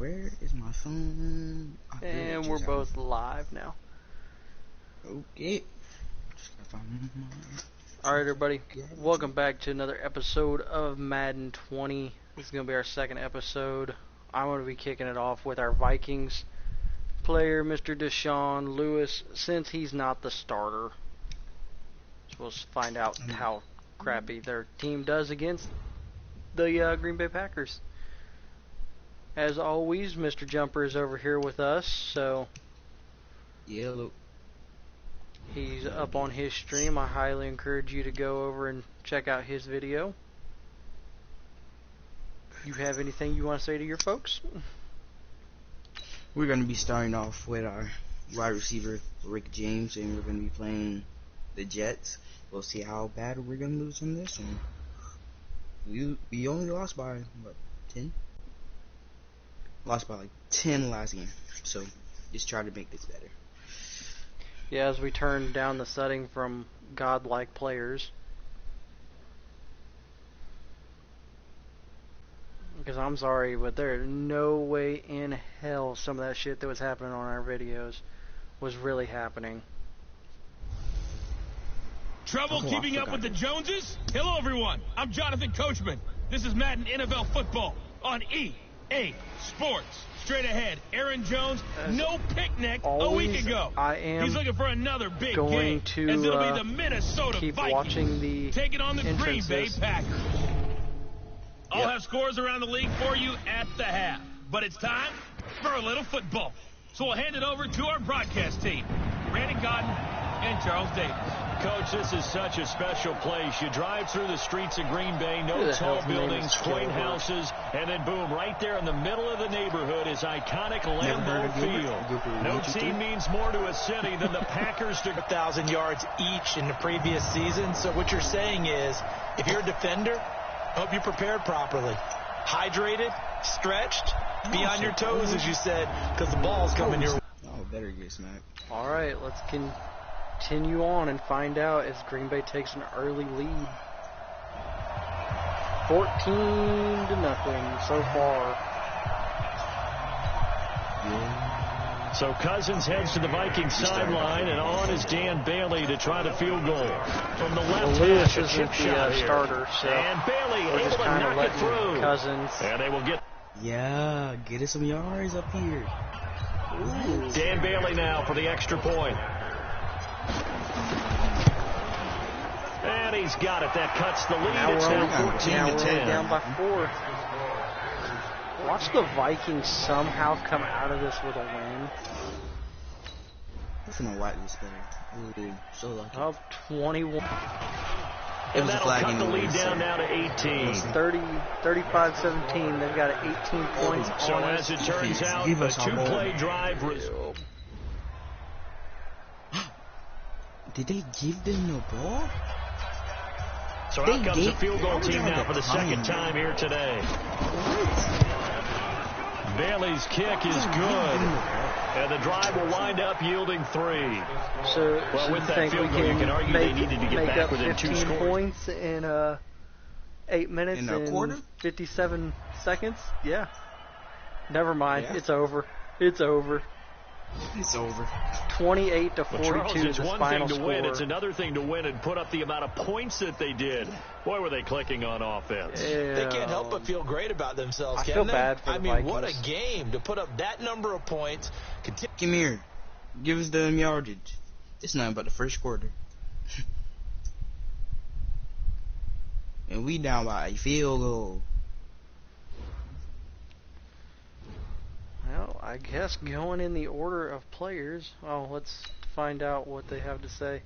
Where is my phone? And we're both live now. Okay. Alright, everybody. Welcome back to another episode of Madden 20. This is going to be our second episode. I'm going to be kicking it off with our Vikings player, Mr. Deshaun Lewis, since he's not the starter. So we'll find out how crappy their team does against the Green Bay Packers. As always, Mr. Jumper is over here with us, so yeah, look. He's up on his stream. I highly encourage you to go over and check out his video. You have anything you want to say to your folks? We're going to be starting off with our wide receiver, Rick James, and we're going to be playing the Jets. We'll see how bad we're going to lose in this one. We only lost by, what, 10? Lost by like 10 last game. So, just try to make this better. Yeah, as we turn down the setting from godlike players. Because I'm sorry, but there's no way in hell some of that shit that was happening on our videos was really happening. Trouble keeping up with the Joneses? Hello, everyone. I'm Jonathan Coachman. This is Madden NFL Football on EA Sports. Straight ahead, Aaron Jones, no picnic a week ago. He's looking for another big game, as it'll be the Minnesota keep Vikings watching the taking on the Green Bay Packers. I'll have scores around the league for you at the half, but it's time for a little football. So we'll hand it over to our broadcast team, Brandon Godden and Charles Davis. Coach, this is such a special place. You drive through the streets of Green Bay, no tall buildings, quaint houses, and then boom, right there in the middle of the neighborhood is iconic Lambeau Field. No team means more to a city than the Packers to 1,000 yards each in the previous season. So what you're saying is, if you're a defender, hope you're prepared properly. Hydrated, stretched, be on your toes, as you said, because the ball's coming your way. Oh, better get smacked. All right, let's continue on and find out as Green Bay takes an early lead. 14-0 so far. Yeah. So Cousins heads to the Vikings sideline, and on is Dan Bailey to try the field goal. From the left, Lewis a isn't chip shot the starter, so and Bailey we're able just to kind of knock it letting through. Cousins. And they will get. Yeah, get us some yards up here. Ooh. Dan Bailey now for the extra point. And he's got it. That cuts the lead. Now It's we're now 14-10. down by 4. Watch the Vikings somehow come out of this with a win. That's gonna wipe this player. Ooh, so lucky. Up 21. And that'll cut the lead down now to 18. It's 35-17. They've got 18 points So on as it turns out, a two-play drive. Did they give them the ball? So out comes the field goal team now for the second time here today. Bailey's kick is good. And the drive will wind up yielding 3. So, well, with that field goal, you can argue they needed to get back within 2 scores. 15 points in 8 minutes and quarter? 57 seconds? Yeah. Never mind. Yeah. It's over. It's over. It's over. 28-42 it's the one final thing to score. win. It's another thing to win and put up the amount of points that they did. Boy, were they clicking on offense. Yeah. They can't help but feel great about themselves, I can feel they? bad for the Vikings. What a Vikings. game to put up that number of points. Come here. Give us the yardage. It's nothing but the first quarter. And we down by a field goal. Well, I guess going in the order of players. Oh, let's find out what they have to say.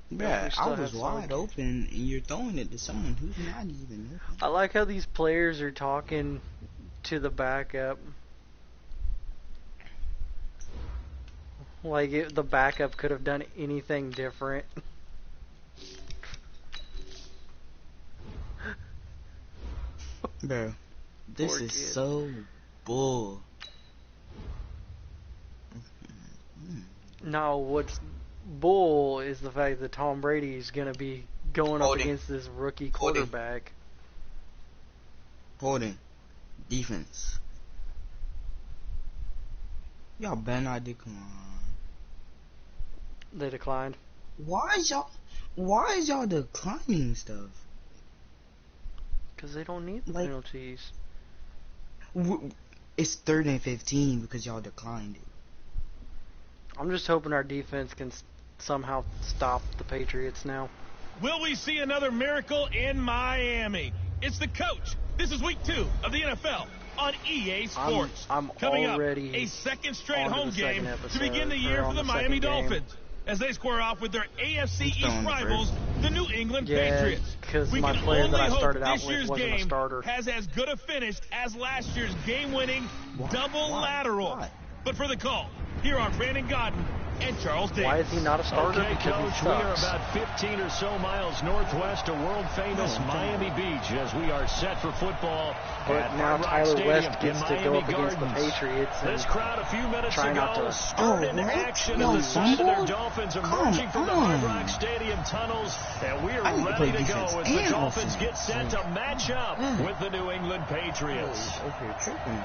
Yeah, I was wide open, and you're throwing it to someone who's not even open. I like how these players are talking to the backup. Like the backup could have done anything different. Bro, this is so bull. No, what's bull is the fact that Tom Brady is going to be going up against this rookie quarterback. Holding. Defense. Y'all better not decline. They declined. Why is y'all declining stuff? Because they don't need the penalties. It's 3rd and 15 because y'all declined it. I'm just hoping our defense can somehow stop the Patriots now. Will we see another miracle in Miami? It's the coach. This is week 2 of the NFL on EA Sports. I'm Coming already up, a second straight home game episode, to begin the year for the Miami Dolphins as they square off with their AFC East rivals, the New England Patriots. Because we my can player only that I hope started out this with year's wasn't a game starter. has as good a finish as last year's game-winning double lateral. Why? But for the call, here are Brandon Godden and Charles Davis. Why is he not a starter? Okay, because Coach, we are about 15 or so miles northwest of world-famous Miami Beach as we are set for football. But now Tyler West gets to go up against the Patriots. This crowd a few minutes ago started action in the side of their Dolphins emerging from the Hard Rock Stadium tunnels. And we are ready to go as the Dolphins get set to match up with the New England Patriots. Okay, tripping.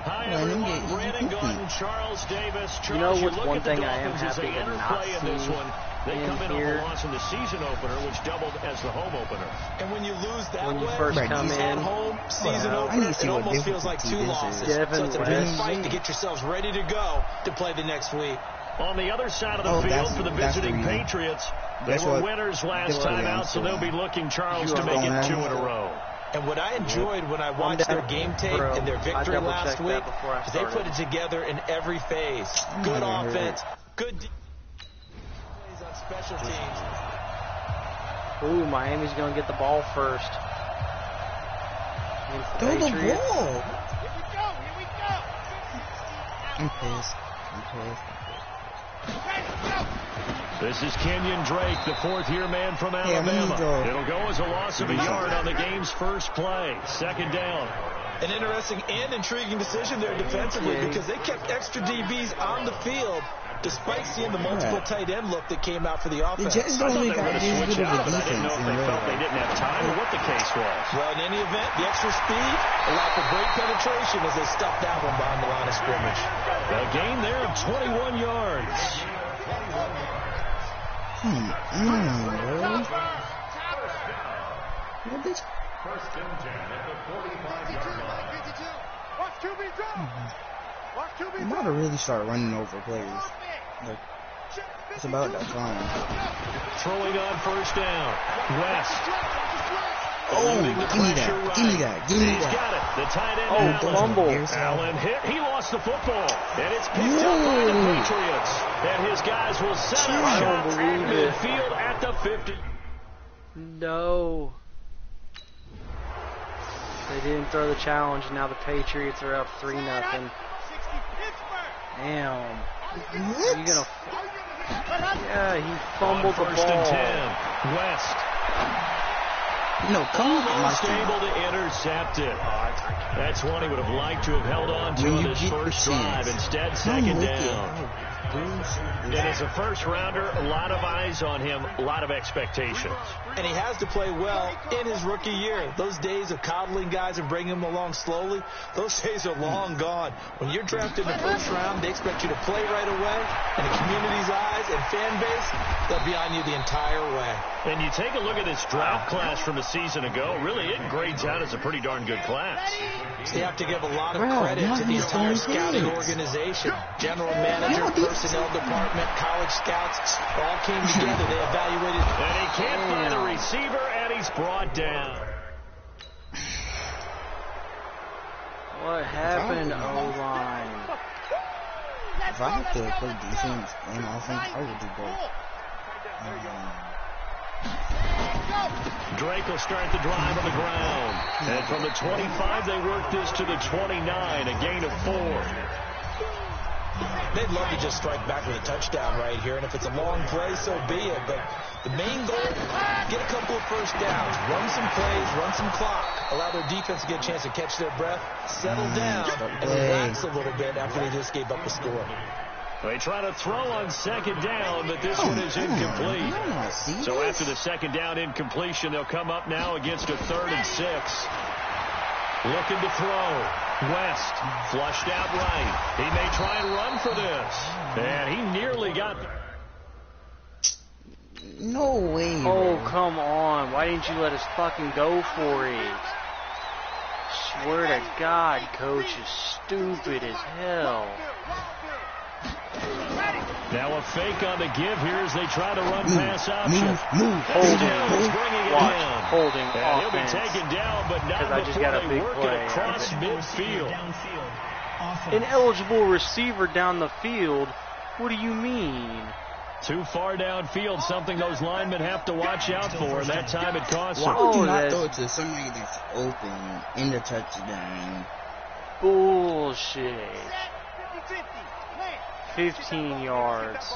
Hi, everyone. Brandon Godden, Charles Davis. Charles, you know what's look one at the thing I am Dolphins as happy they to enter not play in this see one. They come in here. off a loss in the season opener, which doubled as the home opener. And when you lose that When you way, first come he's in, at home, season I opener, need to see it what almost feels like 2 difficulty this losses. is. So it's a big West. fight to get yourselves ready to go to play the next week. On the other side of the field for the visiting Patriots, they were winners last time out, so they'll be looking, Charles, to make it 2 in a row. And what I enjoyed when I watched their game tape and their victory last week is they put it together in every phase. Good offense, good plays on special teams. Ooh, Miami's going to get the ball first. Throw the Patriots. ball. Here we go. I'm pissed. This is Kenyon Drake, the 4th-year man from Alabama. It'll go as a loss of a yard on the game's first play. 2nd down. An interesting and intriguing decision there defensively because they kept extra DBs on the field despite seeing the multiple tight end look that came out for the offense. The Jets don't really got this good of a defense. I didn't know if they felt they didn't have time or what the case was. Well, in any event, the extra speed allowed for great penetration as they stuffed that one behind the line of scrimmage. A gain there of 21 yards. First and 10 at the 45-yard line. Watch QB go. I'm about to really start running over players. Like, it's about that time. Throwing on first down. West. Oh, give me that. He's got it. The tight end. Fumble. Allen hit. He lost the football. And it's picked up by the Patriots. And his guys will set up shop at midfield at the 50. No. They didn't throw the challenge, and now the Patriots are up 3-0. Damn. What? Are you gonna? Yeah, he fumbled the ball. First and 10. West. No, come on. Almost able to intercept it. That's one he would have liked to have held on to in his first drive. Instead, 2nd down. And as a first-rounder, a lot of eyes on him, a lot of expectations. And he has to play well in his rookie year. Those days of coddling guys and bringing them along slowly, those days are long gone. When you're drafted in the first round, they expect you to play right away. And the community's eyes and fan base, they'll be on you the entire way. And you take a look at this draft class from a season ago, really it grades out as a pretty darn good class. So you have to give a lot of credit to the entire scouting organization. General manager, personnel department, college scouts, all came together. They evaluated. And he can't find a receiver, and he's brought down. What happened, O-line? If I have to play defense and offense, I would do both. Drake will start the drive on the ground. And from the 25, they work this to the 29, a gain of 4. They'd love to just strike back with a touchdown right here, and if it's a long play, so be it. But the main goal, get a couple of first downs, run some plays, run some clock, allow their defense to get a chance to catch their breath, settle down, and relax a little bit after they just gave up the score. They try to throw on 2nd down, but this one is incomplete. So after the 2nd down incompletion, they'll come up now against a 3rd and 6. Looking to throw. West flushed out right. He may try and run for this. And he nearly got... No way. Oh, bro. come on. Why didn't you let us fucking go for it? Swear to God, coach is stupid as hell. Now a fake on the give here as they try to run pass option. Holding and he'll be offense. taken down, but not I just before got a they big work play. it across midfield. Ineligible receiver down the field? What do you mean? Too far downfield, something those linemen have to watch out for, and that time it costs them. Why would you not that's throw it to somebody that's open in the touchdown? bullshit. 15 yards.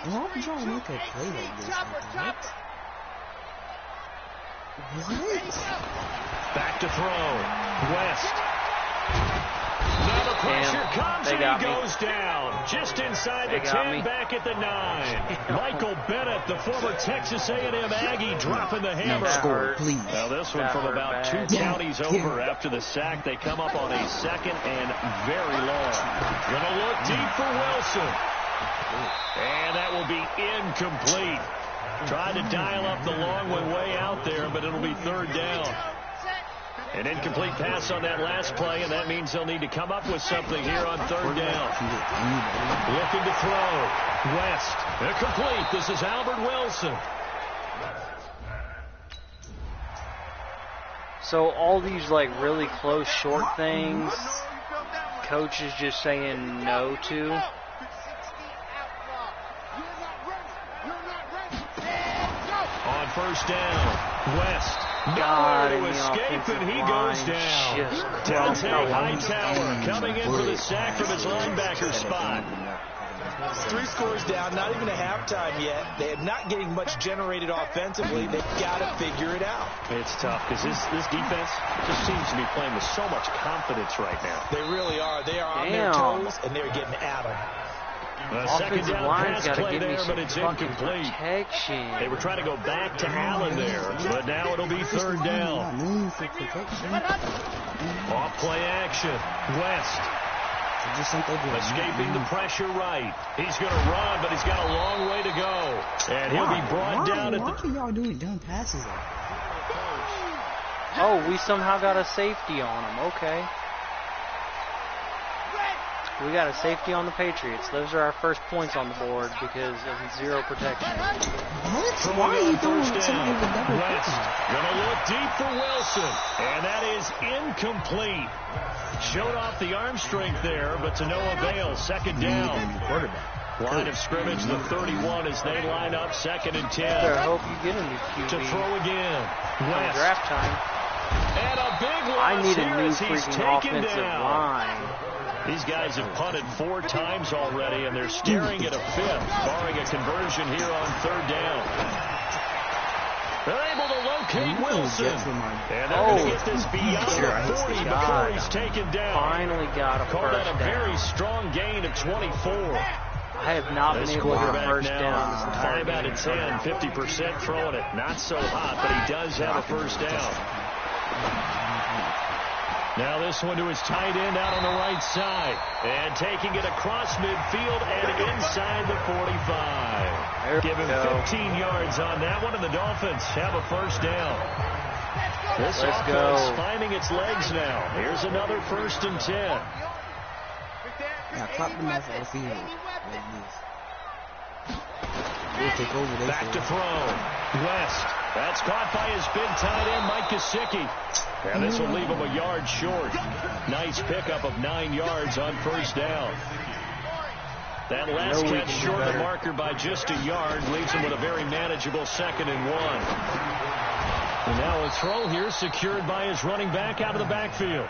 Why would y'all make a play like this? What? Back to throw. West. Now the pressure comes and he goes down. Just inside the 10, back at the 9. Michael Bennett, the former Texas A&M Aggie, dropping the hammer. Score, please. Now this one from about 2 counties over after the sack. They come up on a 2nd and very long. Gonna look deep for Wilson. And that will be incomplete. Tried to dial up the long one way out there, but it'll be 3rd down. An incomplete pass on that last play, and that means they'll need to come up with something here on 3rd down. Looking to throw. West. Incomplete. This is Albert Wilson. So all these like really close short things, coach is just saying no to. On 1st down, West. God, to escape, and he goes down. Dante Hightower coming in for the sack from his linebacker spot. 3 scores down, not even a halftime yet. They're not getting much generated offensively. They've got to figure it out. It's tough because this defense just seems to be playing with so much confidence right now. They really are. They are on their toes, and they're getting at them. A second down pass play there, but it's incomplete. Protection. They were trying to go back to Allen there, but now it'll be 3rd down. Off play action. West. Escaping the pressure right. He's going to run, but he's got a long way to go. And he'll be brought down at the... Why are y'all doing dumb passes like that? Oh, we somehow got a safety on him. Okay. We got a safety on the Patriots. Those are our first points on the board because of 0 protection. What? Why are you doing something with double West gonna look deep for Wilson, and that is incomplete. Showed off the arm strength there, but to no avail. 2nd down. Line of scrimmage, the 31 as they line up 2nd and 10. I hope you get a new QB. To throw again. West. Draft time. And a big loss. I need a here new as he's freaking taken offensive down. line. These guys have punted 4 times already, and they're staring at a 5th, barring a conversion here on 3rd down. They're able to locate Wilson. And they're going to get this beyond the 40 before he's taken down. Finally got a Call first that a down. very strong gain of 24. I have not been able to get a first down this entire 5 out of 10, 50% throwing it. Not so hot, but he does have a first down. Now this one to his tight end out on the right side. And taking it across midfield and inside the 45. Give him 15 yards on that one, and the Dolphins have a first down. This offense finding its legs now. Here's another 1st and 10. Now clap them off our field like this. We'll take over. Back to throw. West. That's caught by his big tight end, Mike Gesicki. And this will leave him a yard short. Nice pickup of 9 yards on 1st down. That last catch short of the marker by just a yard leaves him with a very manageable 2nd and 1. And now a throw here secured by his running back out of the backfield.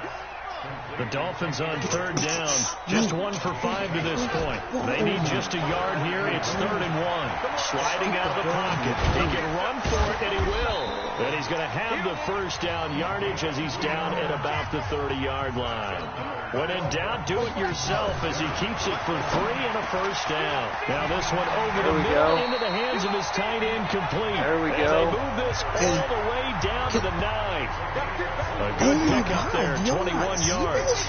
The Dolphins on 3rd down. Just 1 for 5 to this point. They need just a yard here. It's 3rd and 1. Sliding out of the pocket. He can run for it, and he will. And he's going to have the first down yardage as he's down at about the 30-yard line. When in doubt, do it yourself as he keeps it for 3 and a first down. Now this one over the middle into the hands of his tight end complete. There we as go. they move this all the way down to the 9. A good pick up there, 21 yards.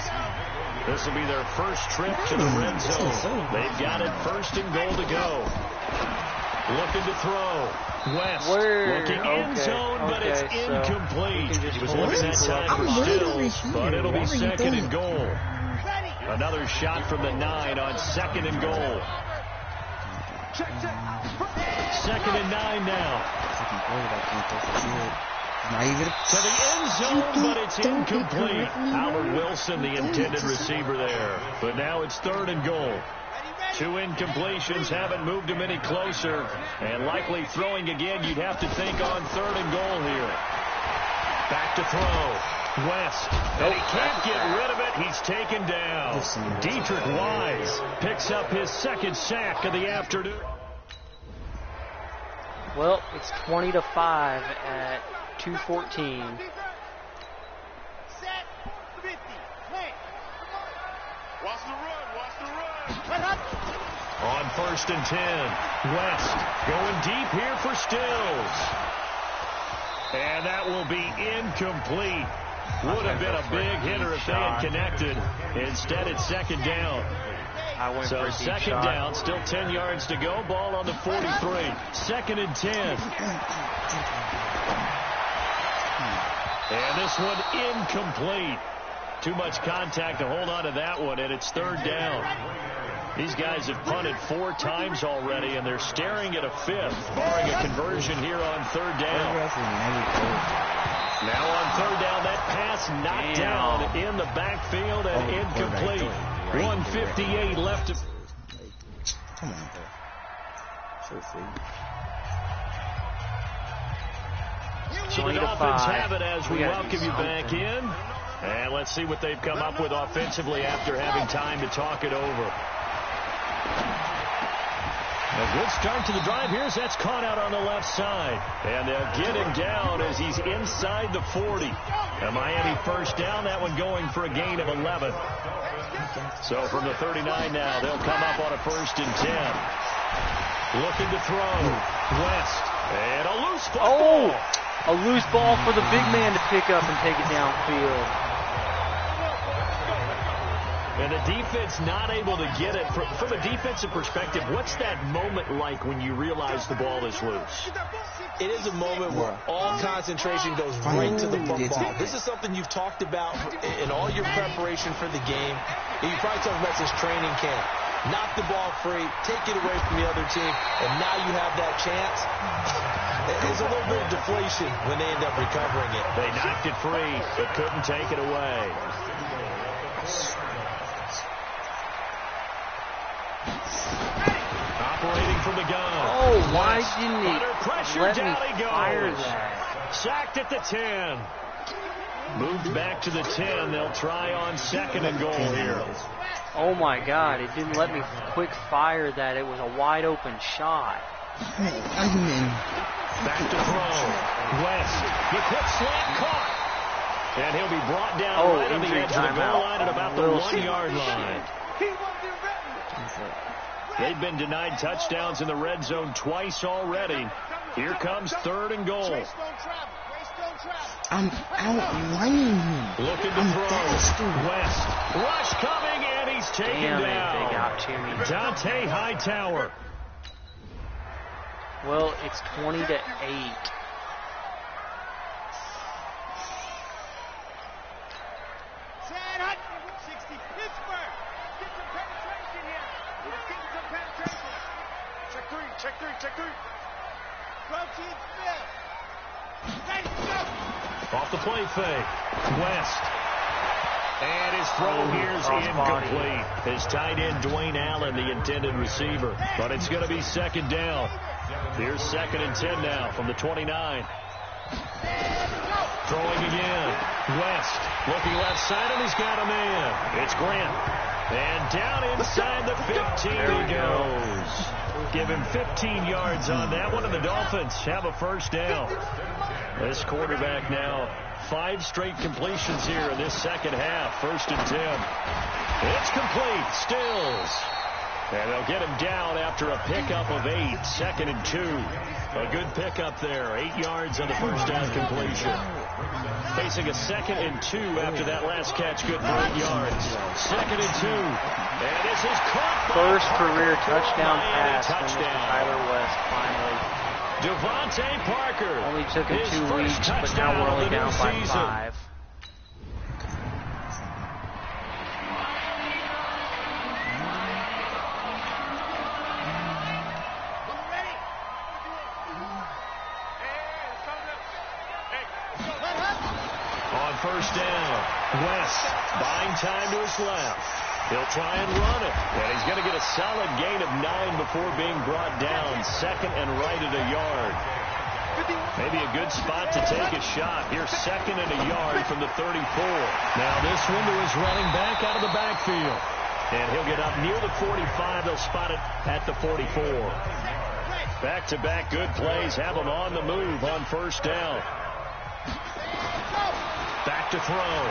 This will be their first trip to the red zone. They've got it first and goal to go. Looking to throw. West looking end zone, but it's incomplete. He was having that time for Stills, but it'll be second and goal. Another shot from the 9 on second and goal. Second and 9 now. To the end zone, but it's incomplete. Howard Wilson, the intended receiver there. But now it's third and goal. 2 incompletions haven't moved him any closer. And likely throwing again, you'd have to think on third and goal here. Back to throw. West. And he can't get rid of it. He's taken down. Dietrich Wise picks up his second sack of the afternoon. Well, it's 20-5 at 2:14. On first and 10, West going deep here for Stills. And that will be incomplete. Would have been a big hitter if they had connected. Instead, it's second down. So second down, still 10 yards to go. Ball on the 43. Second and 10. And this one incomplete. Too much contact to hold on to that one, and it's third down. These guys have punted 4 times already, and they're staring at a 5th, barring a conversion here on third down. Now on third down, that pass knocked down in the backfield and incomplete. 1:58 left to... Come on, bro. So free. So the Dolphins have it as we welcome you back in. And let's see what they've come up with offensively after having time to talk it over. A good start to the drive here as that's caught out on the left side. And they'll get him down as he's inside the 40. A Miami first down, that one going for a gain of 11. So from the 39 now, they'll come up on a first and 10. Looking to throw. West. And a loose ball. A loose ball for the big man to pick up and take it downfield. And the defense not able to get it. From a defensive perspective, what's that moment like when you realize the ball is loose? It is a moment where all concentration goes right to the football. This is something you've talked about in all your preparation for the game. You probably talked about since training camp. Knock the ball free, take it away from the other team, and now you have that chance. There's a little bit of deflation when they end up recovering it. They knocked it free, but couldn't take it away. Operating from the gun. Oh, why didn't he under pressure, let down me he goes. fire that? Sacked at the 10. Moved back to the 10. They'll try on second and goal here. Oh, my God. It didn't let me quick fire that. It was a wide open shot. Back to throw. West. The quick slant caught. And he'll be brought down right on the edge of the goal line at about the 1-yard line. They've been denied touchdowns in the red zone twice already. Here comes third and goal. I'm outlining him. Looking to throw. West. Rush coming, and he's taken down. They got to me. Dante Hightower. Well, it's 20-8. Check three. Off the play fake. West. And his throw here's incomplete. His tight end, Dwayne Allen, the intended receiver. But it's going to be second down. Here's second and 10 now from the 29. Throwing again. West looking left side, and he's got a man. It's Grant. And down inside the 15 he goes. Give him 15 yards on that one, and the Dolphins have a first down. This quarterback now 5 straight completions here in this second half. 1st and 10. It's complete. Stills. And they'll get him down after a pickup of 8. 2nd and 2. A good pickup there. 8 yards on the first down completion. Facing a 2nd and 2 after that last catch. Good for 8 yards. 2nd and 2. And this is caught. First career touchdown pass from Tyler West finally. Devontae Parker. Only took him 2 weeks, but now we're only down by 5. On first down, West buying time to his left. He'll try and run it, and he's going to get a solid gain of 9 before being brought down. 2nd and right at a yard. Maybe a good spot to take a shot. Here's 2nd and a yard from the 34. Now this window is running back out of the backfield. And he'll get up near the 45. They'll spot it at the 44. Back-to-back good plays have him on the move on first down. Back to throw.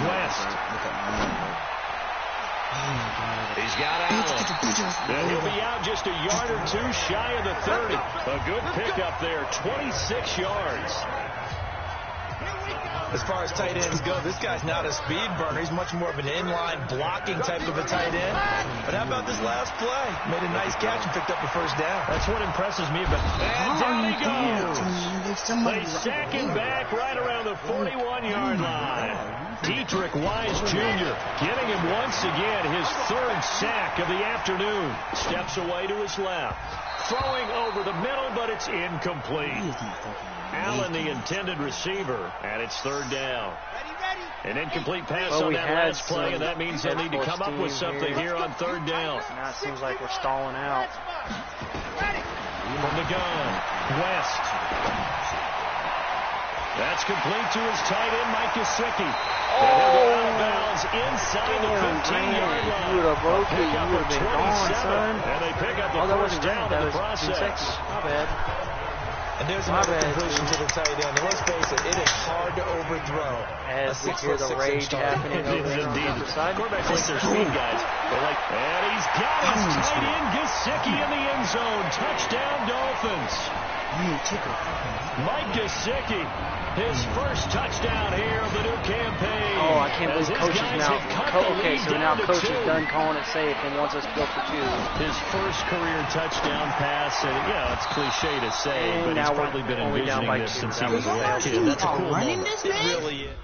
West. He's got Allen. And he'll be out just a yard or 2 shy of the 30. A good pickup there. 26 yards. As far as tight ends go, this guy's not a speed burner. He's much more of an inline blocking type of a tight end. But how about this last play? Made a nice catch and picked up the first down. That's what impresses me. But and down he goes. They sack him back right around the 41-yard line. Dietrich Wise Jr. getting him once again his 3rd sack of the afternoon. Steps away to his left. Throwing over the middle, but it's incomplete. Allen, the intended receiver, and it's 3rd down. An incomplete pass on that last play, and that means they'll need to come up with something here on 3rd down. Now it seems like we're stalling out. From the gun, West. That's complete to his tight end, Mike Gesicki. And he'll go out of bounds inside the 15-yard line. You would have broke it. You would have been gone, son. And they pick up the first down in the process. My bad. And there's another completion to the tight end. And let's face it, it is hard to overthrow. As we hear the rage happening over there on the other side. Quarterbacks like their speed guys. And he's got his tight end, Gesicki, in the end zone. Touchdown, Dolphins. Mike Gesicki, his first touchdown here of the new campaign. Oh, I can't believe Coach is now. Okay, so now Coach is done calling it safe and wants us to go for 2. His first career touchdown pass, and it's cliche to say, and but he's probably been envisioning this since he was a little kid. That's a cool moment. It really is.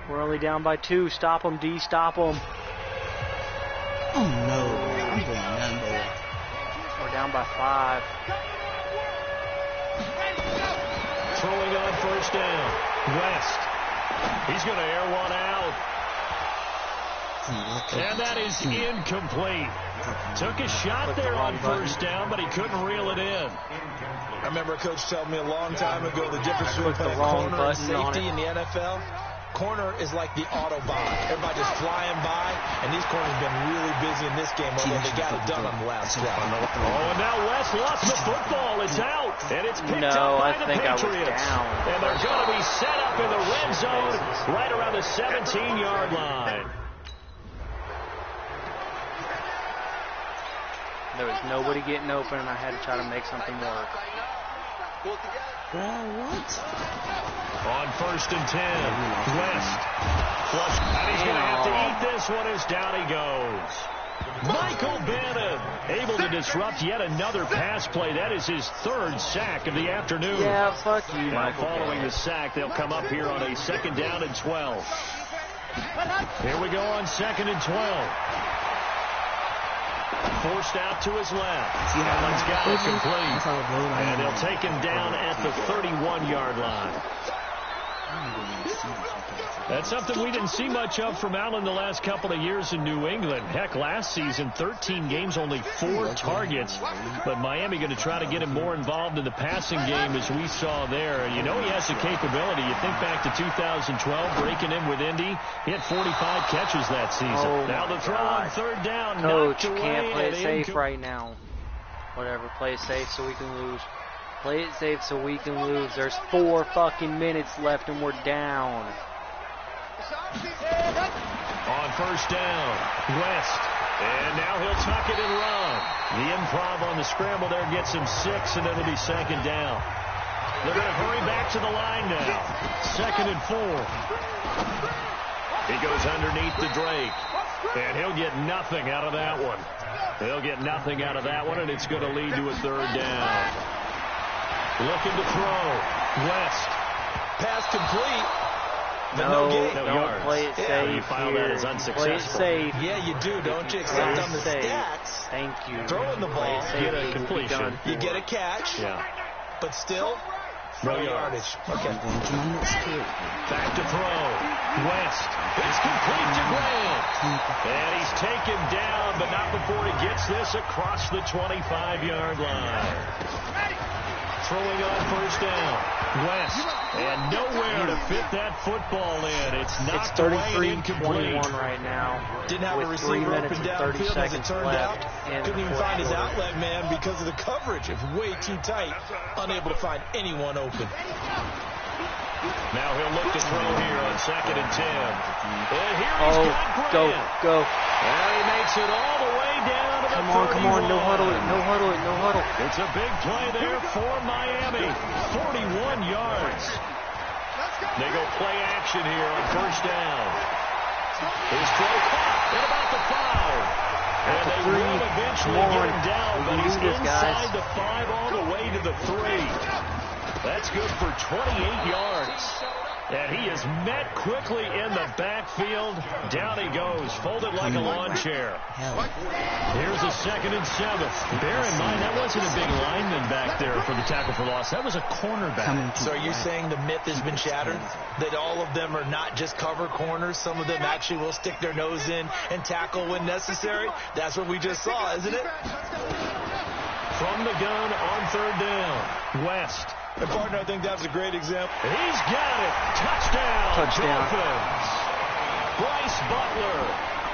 We're only down by 2. Stop him, D. Stop him. Oh, no. I'm doing none there. We're down by 5. Throwing on first down. West. He's going to air one out. And that is incomplete. Took a shot there on first down, but he couldn't reel it in. I remember a coach told me a long time ago the difference between playing corner and safety in the NFL. Corner is like the Autobahn. Everybody just flying by, and these corners have been really busy in this game, although they got it done on the last drive. Oh, and now West lost the football. It's out, and it's picked up by the Patriots. And they're going to be set up in the red zone right around the 17-yard line. There was nobody getting open, and I had to try to make something work. What? On first and 10, West. Flush. And he's going to have to eat this one as down he goes. Michael Bannon able to disrupt yet another pass play. That is his 3rd sack of the afternoon. Yeah, fuck you, now Michael. Following the sack, they'll come up here on a 2nd down and 12. Here we go on 2nd and 12. Forced out to his left. Allen's got it complete. And they'll take him down at the 31-yard line. That's something we didn't see much of from Allen the last couple of years in New England. Heck, last season, 13 games, only 4 targets. But Miami going to try to get him more involved in the passing game as we saw there. And you know he has the capability. You think back to 2012, breaking in with Indy. He had 45 catches that season. Oh, now the throw on 3rd down. Coach, can't play it safe right now. Whatever, play it safe so we can lose. Play it safe so we can lose. There's 4 fucking minutes left and we're down. On first down, West. And now he'll tuck it and run. The improv on the scramble there gets him 6, and it'll be second down. They're going to hurry back to the line now. 2nd and 4. He goes underneath to Drake. And he'll get nothing out of that one. He'll get nothing out of that one, and it's going to lead to a 3rd down. Looking to throw. West. Pass complete. No gain. Don't play it safe. You file that as unsuccessful. Play it safe. Yeah, you do, don't you? Except on the stats. Thank you. Throwing the ball. Get a completion. You get a catch. Yeah. But still, no yardage. Okay. Back to throw. West. It's complete to Graham. And he's taken down, but not before he gets this across the 25-yard line. Throwing on first down. West. And nowhere to fit that football in. It's knocked away and incomplete. 33-21 right now. Didn't have a with receiver 3 minutes open and 30 downfield, as it seconds turned left. out. Couldn't even find his outlet man because of the coverage. It's way too tight. Unable to find anyone open. Now he'll look to throw here on 2nd and 10. And here he's got Graham. Go. And he makes it all the way down to the 31. Come on, no huddle. It's a big play there for Miami. 41 yards. They go play action here on first down. His throw caught at about the 5. And they will eventually get him down, but he's inside the 5 all the way to the 3. That's good for 28 yards. And he is met quickly in the backfield. Down he goes, folded like a lawn chair. Here's a 2nd and 7. Bear in mind, that wasn't a big lineman back there for the tackle for loss. That was a cornerback. So are you saying the myth has been shattered? That all of them are not just cover corners? Some of them actually will stick their nose in and tackle when necessary? That's what we just saw, isn't it? From the gun on 3rd down. West. And partner, I think that's a great example. He's got it. Touchdown. Dolphins. Bryce Butler.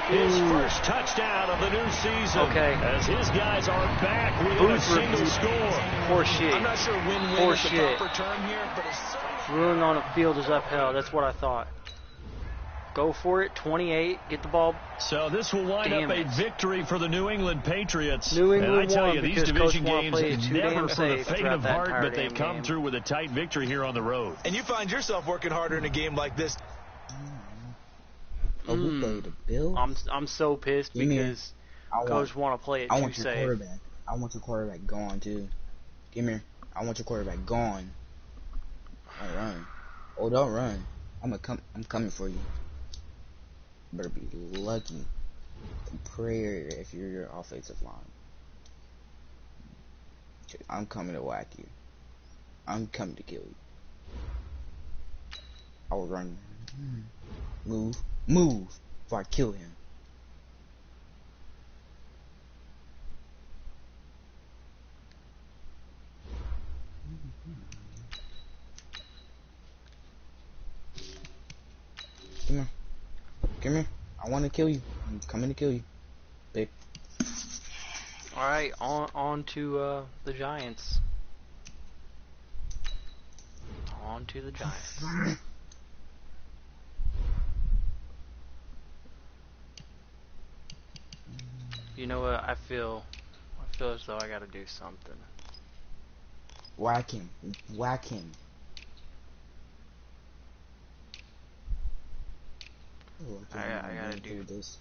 His first touchdown of the new season. Okay. As his guys are back within a single score. Poor shit. I'm not sure win-win is the proper term here, but it's certainly... Ruling on the field is upheld. That's what I thought. Go for it. 28. Get the ball. So this will wind up a victory for the New England Patriots. New England and I tell won you, these division games never for the faint of heart, but they've come through with a tight victory here on the road. And you find yourself working harder in a game like this. I'm so pissed because coach want to play it too safe. I want your quarterback gone too. Give me. I want your quarterback gone. Don't run. Oh, don't run. I'm coming for you. Better be lucky. Prayer if you're your offensive line. I'm coming to whack you. I'm coming to kill you. I'll run. Move before I kill him. Come here. I want to kill you. I'm coming to kill you. Big. Alright, on to the Giants. On to the Giants. You know what? I feel as though I gotta do something. Whack him. Oh, I gotta do this.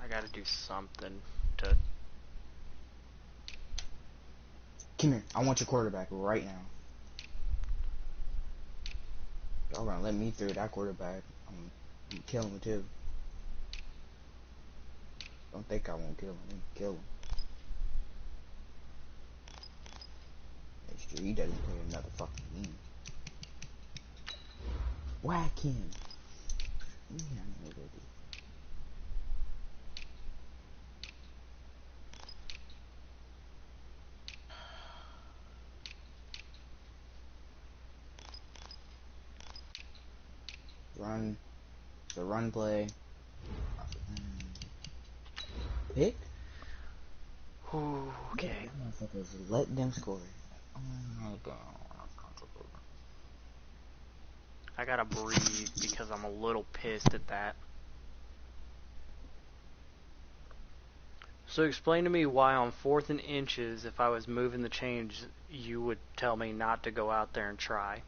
I gotta do something to. Come here. I want your quarterback right now. Y'all gonna let me through that quarterback? I'm killing him too. Don't think I won't kill him. I'm gonna kill him. Make sure he doesn't play another fucking game. Whack him. Yeah, I know what to do. Run. The run play. Pick? Ooh, okay. Motherfuckers, let them score. Oh I gotta breathe because I'm a little pissed at that. So explain to me why on 4th and inches, if I was moving the chains, you would tell me not to go out there and try.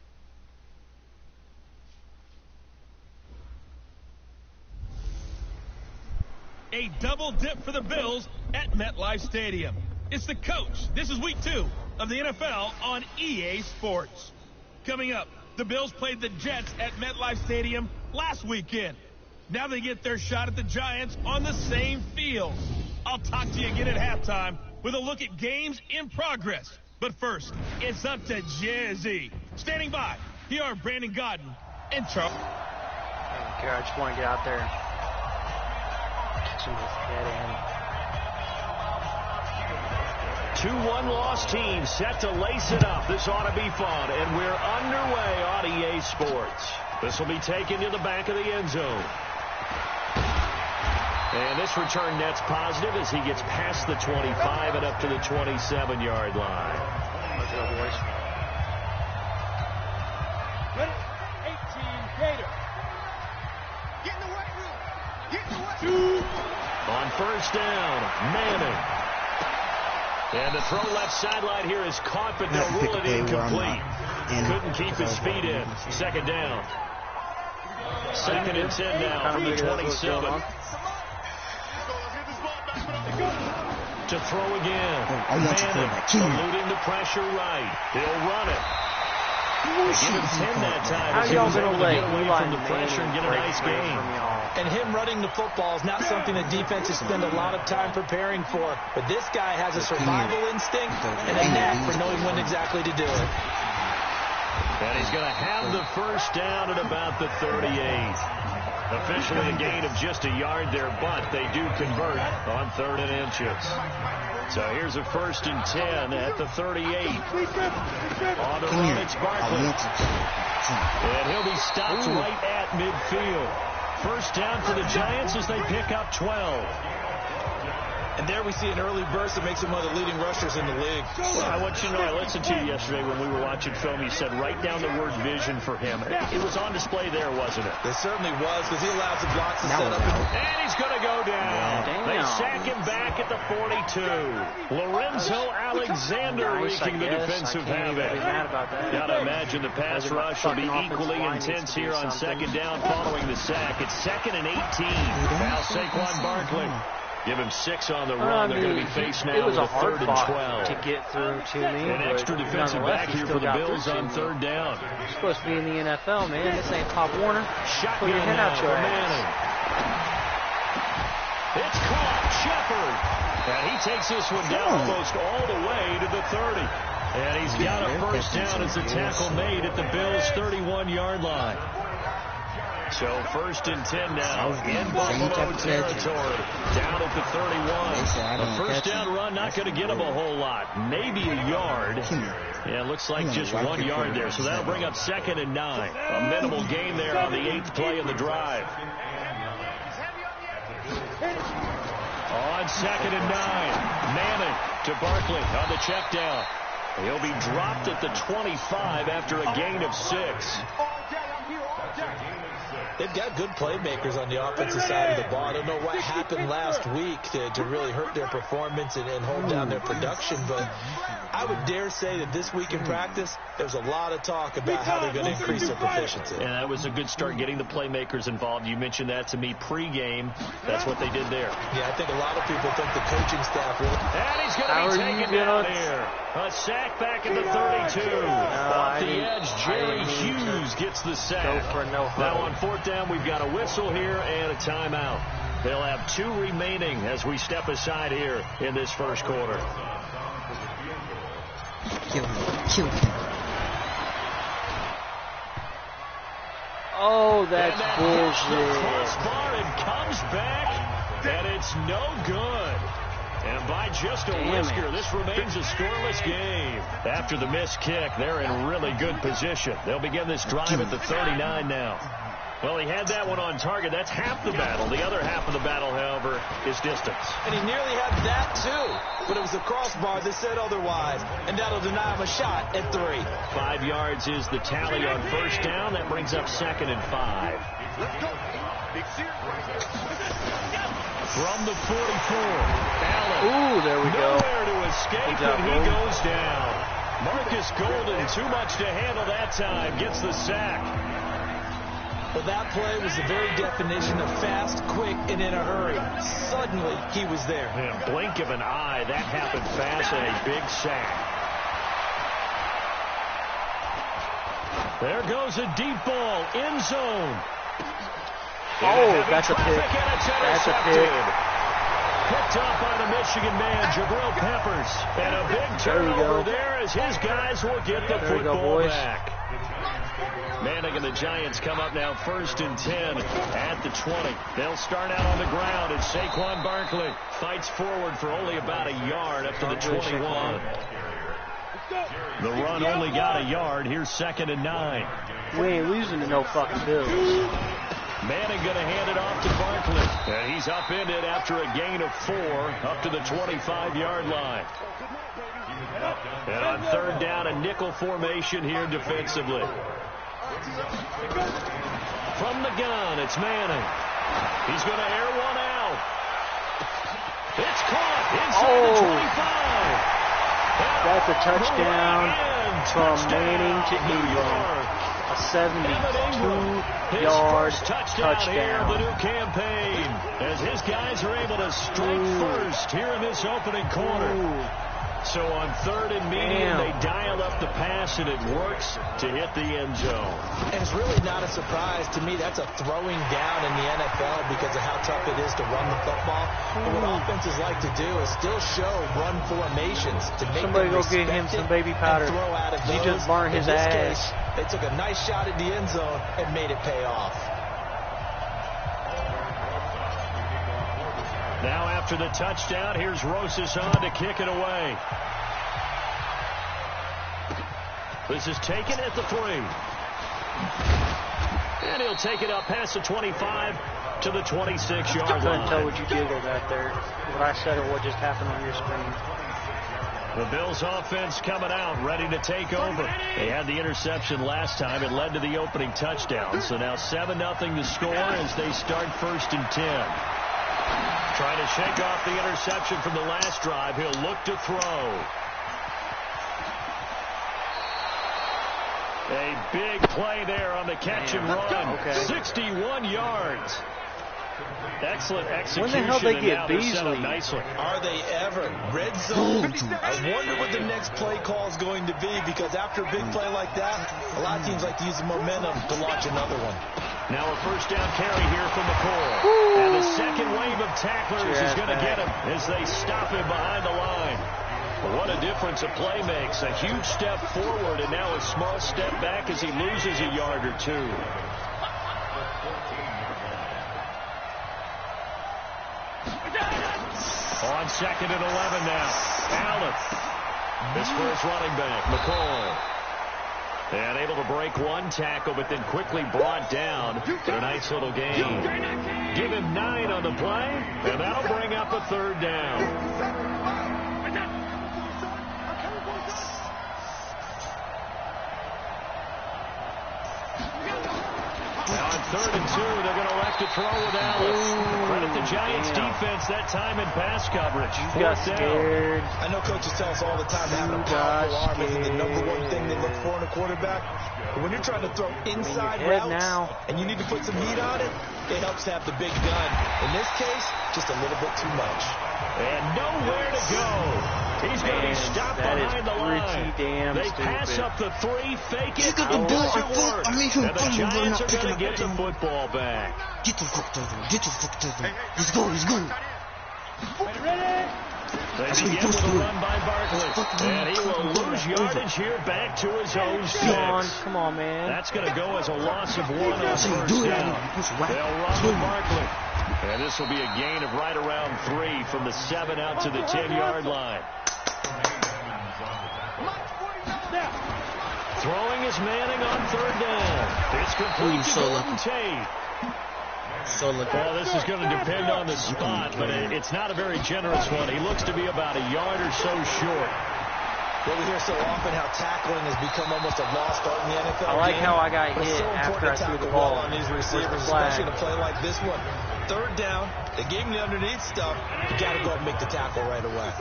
A double dip for the Bills at MetLife Stadium. It's the coach. This is week 2 of the NFL on EA Sports. Coming up, the Bills played the Jets at MetLife Stadium last weekend. Now they get their shot at the Giants on the same field. I'll talk to you again at halftime with a look at games in progress. But first, it's up to Jizzy. Standing by, here are Brandon Godden and Charles. I don't care. I just want to get out there and kick somebody's head in. 2-1 loss team set to lace it up. This ought to be fun, and we're underway on EA Sports. This will be taken to the back of the end zone. And this return net's positive as he gets past the 25 and up to the 27-yard line. Let's go, boys. Ready? 18, Gator. Get in the weight room. Get in the weight room. On first down, Madden. And the throw left sideline here is caught, but they'll rule it incomplete. Couldn't keep his feet in. Second down. Second and 10 now from the 27. To throw again. Madden eluding the pressure right. He'll run it. They give him 10 that time. How y'all able gonna to let get away from the pressure and get a nice game. And him running the football is not something that defenses spend a lot of time preparing for. But this guy has a survival instinct and a knack for knowing when exactly to do it. And he's going to have the first down at about the 38. Officially a gain of just a yard there, but they do convert on 3rd and inches. So here's a 1st and 10 at the 38. On the run, it's Barkley. And he'll be stopped right at midfield. First down for the Giants as they pick up 12. And there we see an early burst that makes him one of the leading rushers in the league. Well, I want you to know, I listened to you yesterday when we were watching film. You said write down the word vision for him. It was on display there, wasn't it? It certainly was, because he allows the blocks to set up. And he's going to go down. Damn. They sack him back at the 42. Lorenzo Alexander wreaking the defensive havoc. Gotta imagine the pass rush will be equally intense here on second down following the sack. It's 2nd and 18. Now Saquon Barkley. Give him 6 on the run. They're going to be faced now with a 3rd and 12. To get through to me. An extra defensive back here for the Bills on 3rd down. You're supposed to be in the NFL, man. This ain't Pop Warner. Shotgun Put your hand out your Manning. It's caught. Shepard. And he takes this one down almost all the way to the 30. And he's got a first down as the tackle made at the Bills' 31-yard line. So 1st and 10 now in Buffalo territory. Down at the 31. A first down run, not going to get him a whole lot. Maybe a yard. Yeah, looks like just 1 yard there. So that'll bring up 2nd and 9. A minimal gain there on the 8th play of the drive. On 2nd and 9. Manning to Barkley on the check down. He'll be dropped at the 25 after a gain of 6. They've got good playmakers on the offensive side of the ball. I don't know what happened last week to really hurt their performance and hold down their production, but I would dare say that this week in practice, there's a lot of talk about how they're going to increase their proficiency. And that was a good start getting the playmakers involved. You mentioned that to me pregame. That's what they did there. Yeah, I think a lot of people think the coaching staff really... And he's going to be taken down here. A sack back at the 32. Off the edge, Jerry Hughes gets the sack. Now on 4th down, we've got a whistle here and a timeout. They'll have 2 remaining as we step aside here in this first quarter. Kill him. Oh, that's bullshit. Crossbar and comes back, and it's no good. And by just a whisker, this remains a scoreless game. After the missed kick, they're in really good position. They'll begin this drive at the 39 now. Well, he had that one on target. That's half the battle. The other half of the battle, however, is distance. And he nearly had that, too. But it was a crossbar that said otherwise. And that'll deny him a shot at 3. 5 yards is the tally on first down. That brings up 2nd and 5. From the 44, Allen. Ooh, there we go. Nowhere to escape, and he goes down. Marcus Golden, too much to handle that time, gets the sack. But that play was the very definition of fast, quick, and in a hurry. Suddenly, he was there. In a blink of an eye, that happened fast, and a big sack. There goes a deep ball, end zone. Oh, that's a pick. That's a pick. Picked up by the Michigan man, Jabril Peppers. And a big turnover there as his guys will get the football back. Manning and the Giants come up now 1st and 10 at the 20. They'll start out on the ground, and Saquon Barkley fights forward for only about a yard up to the 21. The run only got a yard. Here's 2nd and 9. We ain't losing to no fucking Bills. Manning going to hand it off to Barkley. And he's upended after a gain of 4 up to the 25-yard line. And on 3rd down, a nickel formation here defensively. From the gun, it's Manning. He's going to air one out. It's caught inside the 25. That's a touchdown from Manning to Ingram. A 72-yard touchdown. Here in the new campaign, as his guys are able to strike first here in this opening quarter. So on 3rd and medium, they dial up the pass, and it works to hit the end zone. And it's really not a surprise to me. That's a throwing down in the NFL because of how tough it is to run the football. But what offenses like to do is still show run formations to make somebody go get him some baby powder. Throw out of he just burned his ass. Case, they took a nice shot at the end zone and made it pay off. Now after the touchdown, here's Rosas on to kick it away. This is taken at the 3. And he'll take it up past the 25 to the 26-yard line. I couldn't tell what you giggled at there. What I said or what just happened on your screen. The Bills offense coming out, ready to take over. They had the interception last time. It led to the opening touchdown. So now 7-0 to score as they start 1st and 10. Trying to shake off the interception from the last drive. He'll look to throw. A big play there on the catch and run. 61 yards. Excellent execution. When the hell they get Beasley? Are they ever? Red zone. I wonder what the next play call is going to be, because after a big play like that, a lot of teams like to use the momentum to launch another one. Now a 1st down carry here from McCoy. And the second wave of tacklers is going to get him as they stop him behind the line. What a difference a play makes. A huge step forward and now a small step back as he loses a yard or 2. On 2nd and 11 now. Allen. This for his running back, McCoy. And able to break one tackle, but then quickly brought down for a nice little gain. Give him 9 on the play, and that'll bring up a 3rd down. Now on 3rd and 2, they're going to elect to throw with Alice. Credit the Giants defense that time in pass coverage. You got scared. I know coaches tell us all the time that having a powerful arm isn't the #1 thing they look for in a quarterback. But when you're trying to throw inside routes and you need to put some heat on it, it helps to have the big gun. In this case, just a little bit too much. And nowhere to go. He's going to be stopped behind the line. They pass up the 3, fake it, and does it work. And the Giants are going to get the football back. Get the fuck over. Get the fuck over. Let's go. Let's go. They begin with a run by Barkley. And he will lose yardage here back to his own 6. Come on, man. That's going to go as a loss of 1 on 1st down. They'll run with Barkley. And this will be a gain of right around 3 from the 7 out to the 10-yard line. Throwing is Manning on third down. It's complete to Golden Tate. So lucky. Well, this is going to depend on the spot, but it's not a very generous one. He looks to be about a yard or so short. Well, we hear so often how tackling has become almost a lost art in the NFL. I like how I got hit so after I threw the well ball on these receivers, especially to play like this one. Third down, they gave him the underneath stuff. You got to go and make the tackle right away.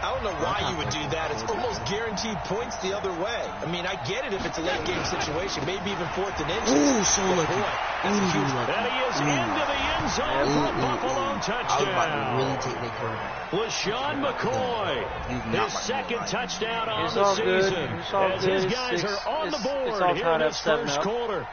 I don't know why you would do that. It's almost guaranteed points the other way. I mean, I get it if it's a late game situation, maybe even 4th and inches. Ooh, so lucky. And he is into the end zone for a Buffalo touchdown. I was about to really take their quarterback. LaShawn McCoy, his second touchdown on It's the all good. season. It's all As good. his guys are on the board it's all here tied in up this first 7-up. quarter.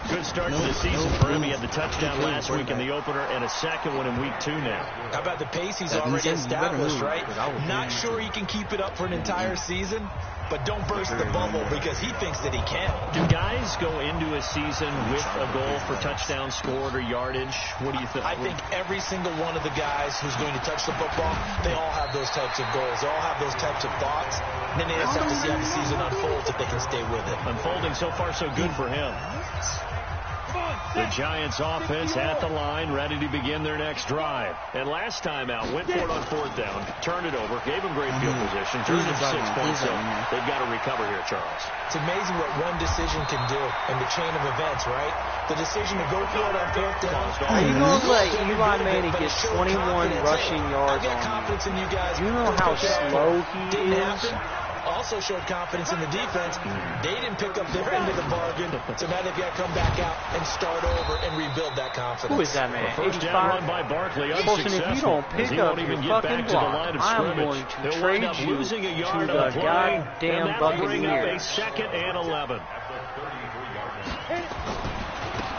Good start to the season for him. He had the touchdown last week in the opener and a second one in week 2 now. How about the pace he's already established, right? Not sure he can keep it up for an entire season, but don't burst the bubble because he thinks that he can. Do guys go into a season with a goal for touchdown scored or yardage? What do you think? I think every single one of the guys who's going to touch the football, they all have those types of goals. They all have those types of thoughts. And then they just have to see how the season unfolds if they can stay with it. Unfolding so far so good for him. The Giants offense at the line, ready to begin their next drive. And last time out, went for it on 4th down, turned it over, gave them great field position, turned it 6 points. So they've got to recover here, Charles. It's amazing what one decision can do in the chain of events, right? The decision to go for it on 4th down. Are you going to let Eli Manning get 21 rushing yards on confidence in you guys. you? You know how slow he Didn't is? happen. Also showed confidence in the defense. They didn't pick up their end of the bargain, so now they've got to come back out and start over and rebuild that confidence. Who is that man? First down run by Barkley, Listen, if you don't pick up your fucking block, I'm going to He'll trade wind up you losing a to yard the on the play, goddamn and that'll bring up a Buccaneers. 2nd and 11.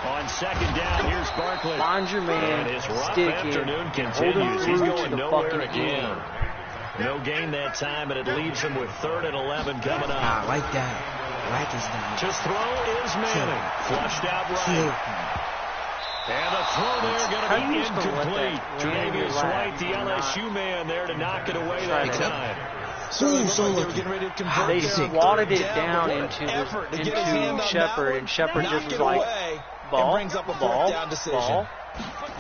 On 2nd down, here's Barkley. Find your man, And his rough stick afternoon him, hold him continues. He's through to going the nowhere fucking again. end. No gain that time, and it leaves him with 3rd and 11 coming up. I like that. Rack is down. To throw is Manning. Flushed out right. And the throw there going to be incomplete. Tre'Davious White, the LSU man there to knock it away that time. Ooh, so lucky. They swatted it down into Shepard, and Shepard just was like, ball.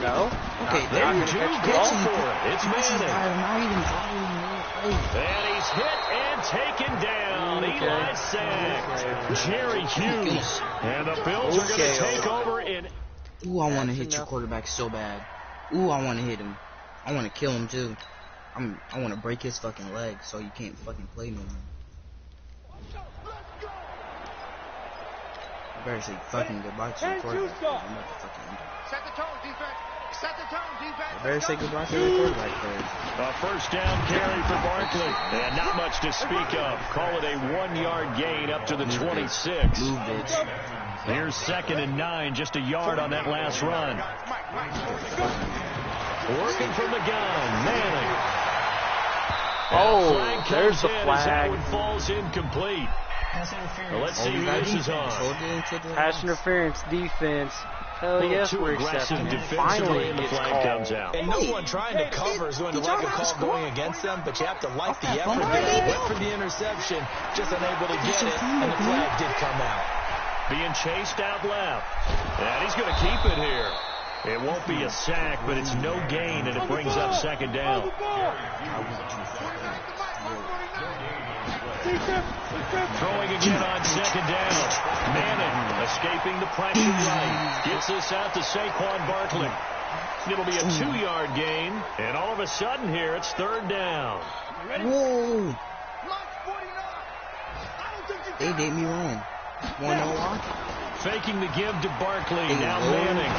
No. Okay, there you go. Go for it. It's Manning. And he's hit and taken down. Eli sacked. Jerry Hughes. And the Bills are going to take over in. Ooh, I want to hit your quarterback so bad. Ooh, I want to hit him. I want to kill him too. I want to break his fucking leg so you can't fucking play no more. You better say fucking goodbye to your quarterback. I'm about to fucking end it. Set the tone, defense. Set the tone, defense. You better say goodbye to your quarterback first. A first down carry for Barkley. And not much to speak of. Call it a 1-yard gain up to the 26. Move, bitch. Here's 2nd and 9, just a yard on that last run. Working from the gun, Manning. Oh, there's the As that flag. one falls incomplete. Well, let's see who this is on. Pass interference defense. Hell yes, Too we're aggressive accepting it. defensively, Finally, and the it's flag comes called. out. And no one trying to cover is going to like a call going against them, but you have to like the effort. They went for the interception, just unable to get it, and the flag did come out. Being chased out left. And he's going to keep it here. It won't be a sack, but it's no gain, and it brings up 2nd down. Throwing again on 2nd down. Manning escaping the pressure right. Gets this out to Saquon Barkley. It'll be a 2-yard gain, and all of a sudden here, it's 3rd down. Whoa! They did me wrong. Wanna know why? Faking the give to Barkley. Now Manning.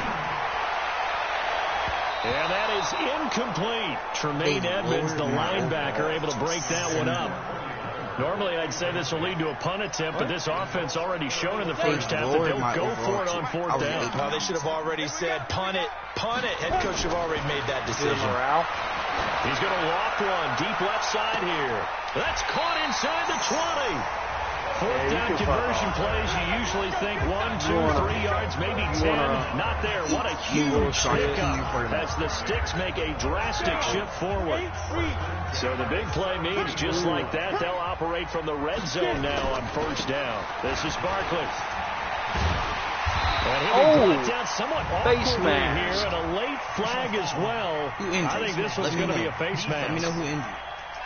And that is incomplete. Tremaine Edmonds, the linebacker, able to break that one up. Normally, I'd say this will lead to a punt attempt, but this offense already shown in the first half that they'll go for it on 4th down. Well, they should have already said, punt it, punt it. Head coach should have already made that decision. Morale. He's going to loft one deep left side here. That's caught inside the 20. fourth down conversion plays, you usually think 1, 2, 3 yards, maybe 10. Not there. What a huge pickup as the Sticks make a drastic shift forward. So the big play means just like that, they'll operate from the red zone now on first down. This is Barkley. And he'll be brought down somewhat awkwardly here, and a late flag as well. I think this one's going to be a face mask. Let me know who injured.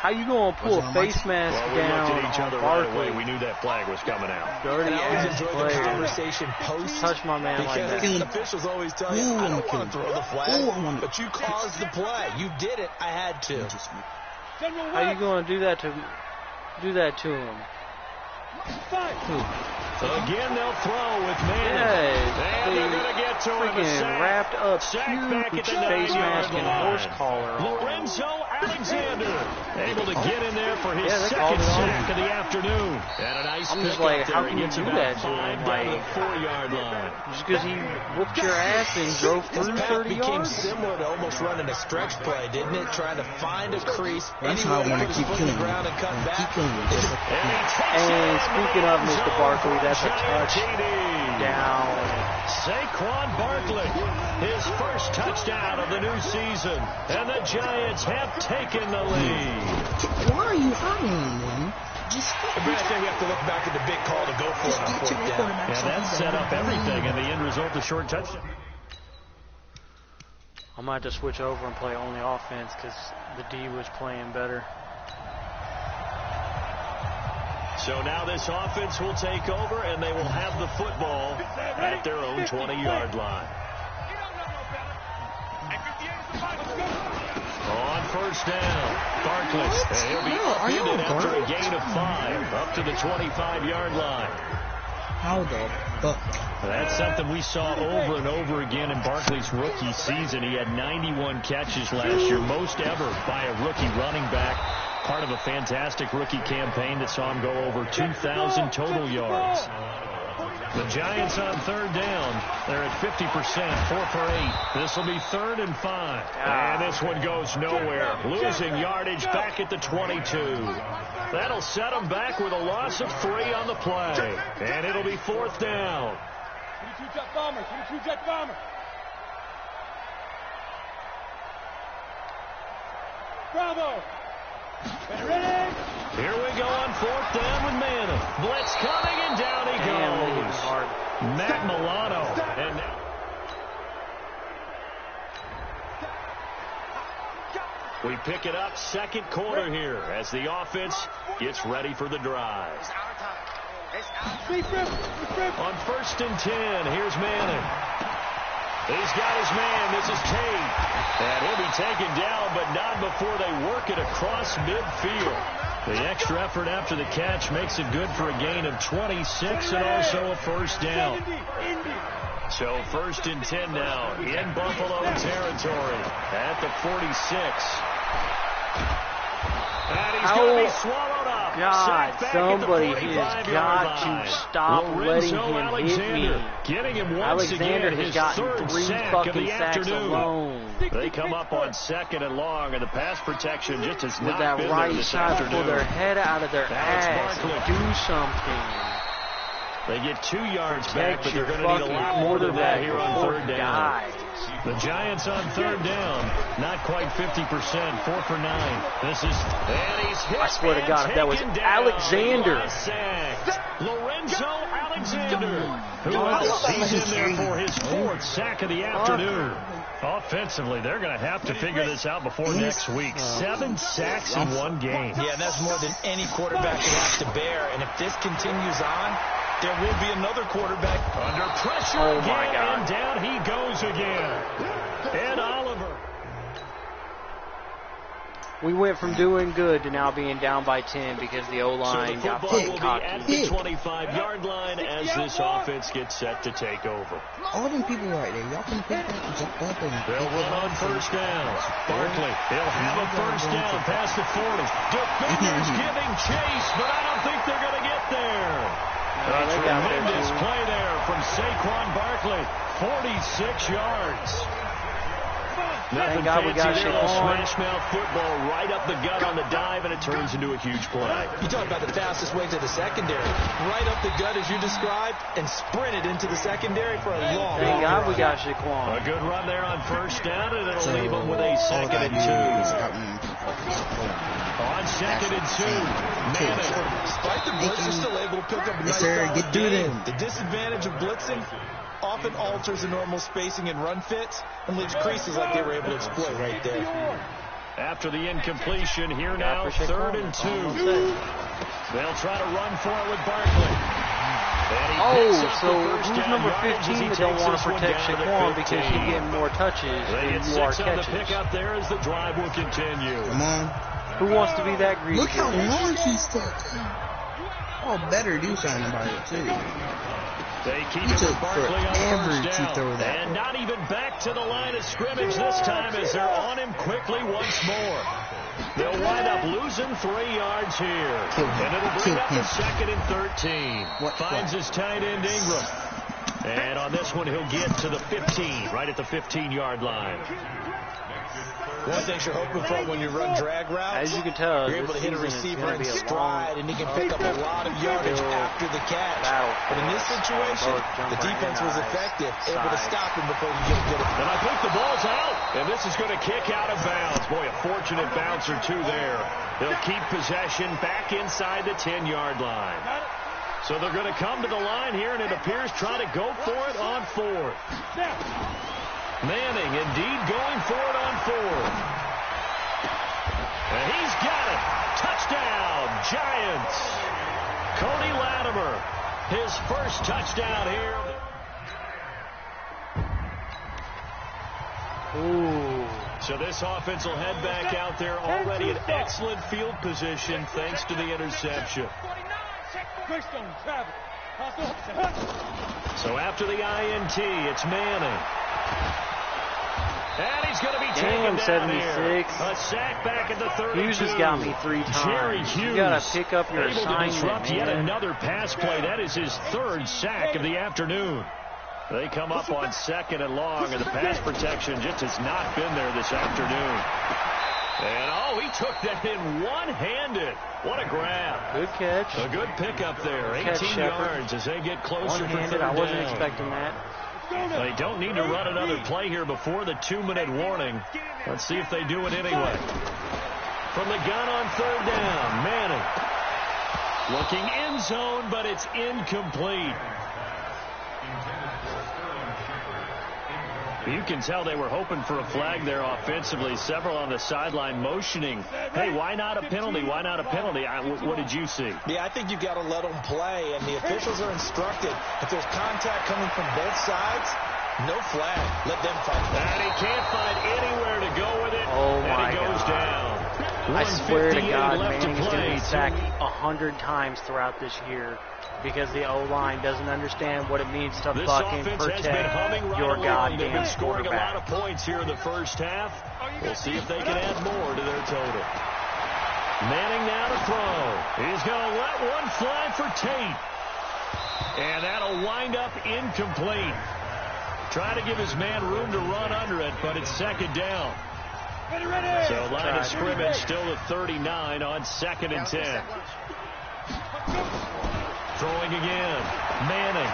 How you gonna pull a face mask we down looked at each other Barkley? right away. We knew that flag was coming out. Dirty And I always ass enjoy player. the conversation post. Touch my man like that. Because officials always tell you, I don't want to throw the flag, but you caused the play. You did it. I had to. How you gonna do that to him? Again, they'll throw with Madden. Yeah, and they're going to get to him. freaking wrapped up, back at huge the face mask and horse line. collar. Lorenzo Alexander able to get in there for his Yeah, they second called it on sack of the afternoon. And a nice I'm just pick like, up how there. can He you gets do about that to 5 him? down Like, the 4-yard line. just because he whooped your ass and drove through This 30 became yards? similar to almost running a stretch play, didn't it? Trying to find a crease, That's how I want to keep killing him. ground and cut back. Keep killing him. Just like And he takes And it speaking out of the end Mr. zone Barkley, for that's a Giant touchdown. Saquon Barkley, his first touchdown of the new season, and the Giants have taken the lead. Why are you hurting me, man? Just I think we have to look back at the big call to go for it on fourth down. And that set up everything, and the end result, the short touchdown. I might have to switch over and play only offense because the D was playing better. So now this offense will take over, and they will have the football at their own 20-yard line. On first down, Barkley. He'll be upended after a gain of 5, up to the 25-yard line. how the fuck? That's something we saw over and over again in Barkley's rookie season. He had 91 catches last year, most ever by a rookie running back. Part of a fantastic rookie campaign that saw him go over 2,000 total yards. The Giants on third down. They're at 50%, 4 for 8. This will be 3rd and 5. And this one goes nowhere. Losing yardage back at the 22. That'll set them back with a loss of 3 on the play. And it'll be 4th down. 22 Jet Bomber, 22 Jet Bomber. Bravo. Ready? Here we go on 4th down with Madden. Blitz coming, and down he goes. Matt Milano. And we pick it up, second quarter here, as the offense gets ready for the drive. On 1st and 10, here's Manning. He's got his man. This is Tate. And he'll be taken down, but not before they work it across midfield. The extra effort after the catch makes it good for a gain of 26 and also a 1st down. So 1st and 10 now in Buffalo territory at the 46. And he's going to be swallowed up. God, somebody has got to stop letting him hit me. Getting him once Alexander again, has his gotten 3rd 3 sack fucking of the sacks afternoon. alone. They come up on 2nd and long, and the pass protection just has With not that been right there this side to pull afternoon. their head out of their ass Barkley. and do something. They get 2 yards back, Protect but they're your going to need a fucking lot more than that quarterback here on before 3rd he down. dies. The Giants on 3rd down, not quite 50%, 4 for 9. This is, and he's hit. I swear to God, if that was and taken down. Alexander. Lorenzo Alexander, he's in there for his 4th sack of the afternoon. Offensively, they're going to have to figure this out before next week. 7 sacks in 1 game. Yeah, that's more than any quarterback can have to bear. And if this continues on, there will be another quarterback Under pressure Oh, again, my God. and down he goes again. Ed Oliver. We went from doing good to now being down by 10 because the O-line So the got football fucking will be at cocky. the 25-yard line as this offense gets set to take over. All them people right there, y'all can pick up and jump up and They'll run on 1st downs. Barkley, he'll have a 1st down past the 40. Defenders giving chase, but I don't think they're going to get there. A they got there, tremendous too. play there from Saquon Barkley. 46 yards. Nothing God we got fancy there. Shaquan. Smash mouth football right up the gut on the dive, and it turns into a huge play. You talk about the fastest way to the secondary. Right up the gut as you described and sprinted into the secondary for a long Thank God run. we got Shaquan. A good run there on first down, and it'll leave them with a all second I and do is 2. out and fucking support. On second and 2, Madden. Despite the blitz, they're still able to pick up a nice sir, solid get through gain. them. The disadvantage of blitzing often alters the normal spacing and run fits and leaves creases like they were able to exploit right there. After the incompletion, here now, for third and 2. They'll try to run for it with Barkley. Oh, so who's number 15 that don't want to protect Shaquan because he's getting more touches They than get you are 6 on the catches? pick up there as the drive will continue. Come on. Who wants to be that greedy? Look how long he's taking. Oh, better do something about it, too. They keep He it took with Barkley on forever first to down. throw that. And not even back to the line of scrimmage this time as they're on him quickly once more. They'll wind up losing 3 yards here. Kill him. And it'll Kill bring up him. a second and 13. What? Finds his tight end Ingram. And on this one, he'll get to the 15, right at the 15-yard line. One thing you're hoping for when you run drag routes, As you can tell, you're able to this hit a season is receiver gonna in be a stride, and he can pick up a lot of yardage after the catch. But in this situation, the defense was effective, able to stop him before he could get it. And I think the ball's out, and this is going to kick out of bounds. Boy, a fortunate bounce or two there. They'll keep possession back inside the 10-yard line. So they're going to come to the line here, and it appears try to go for it on 4th. Manning indeed going for it on 4th. And he's got it. Touchdown, Giants. Cody Latimer, his first touchdown here. Ooh. So this offense will head back out there already in excellent field position thanks to the interception. So after the INT, it's Manning. And he's going to be taken down 76. here. A sack back at the 32. Hughes has got me 3 times. Jerry Hughes. You got to pick up your able assignment, to disrupt yet man. another pass play. That is his 3rd sack of the afternoon. They come up on 2nd and long, and the pass protection just has not been there this afternoon. And, oh, he took that in one-handed. What a grab. Good catch. A good pickup there. 18 catch, yards as they get closer for One-handed. third I wasn't down. expecting that. They don't need to run another play here before the 2-minute warning. Let's see if they do it anyway. From the gun on 3rd down, Manning. Looking end zone, but it's incomplete. You can tell they were hoping for a flag there offensively. Several on the sideline motioning, hey, why not a penalty? Why not a penalty? What did you see? Yeah, I think you've got to let them play, and the officials are instructed. If there's contact coming from both sides, no flag. Let them fight. And he can't find anywhere to go with it. Oh, and my he goes God. down. I swear to 1:58 God, left to Manning's going to play. be sacked 100 times throughout this year because the O-line doesn't understand what it means to This fucking offense has been protect humming right your along. They've been goddamn scoring a lot of quarterback. points here in the first half. We'll see if they can add more to their total. Manning now to throw. He's going to let one fly for Tate. And that'll wind up incomplete. Trying to give his man room to run under it, but it's 2nd down. So line of scrimmage still at 39 on 2nd and 10. Throwing again. Manning.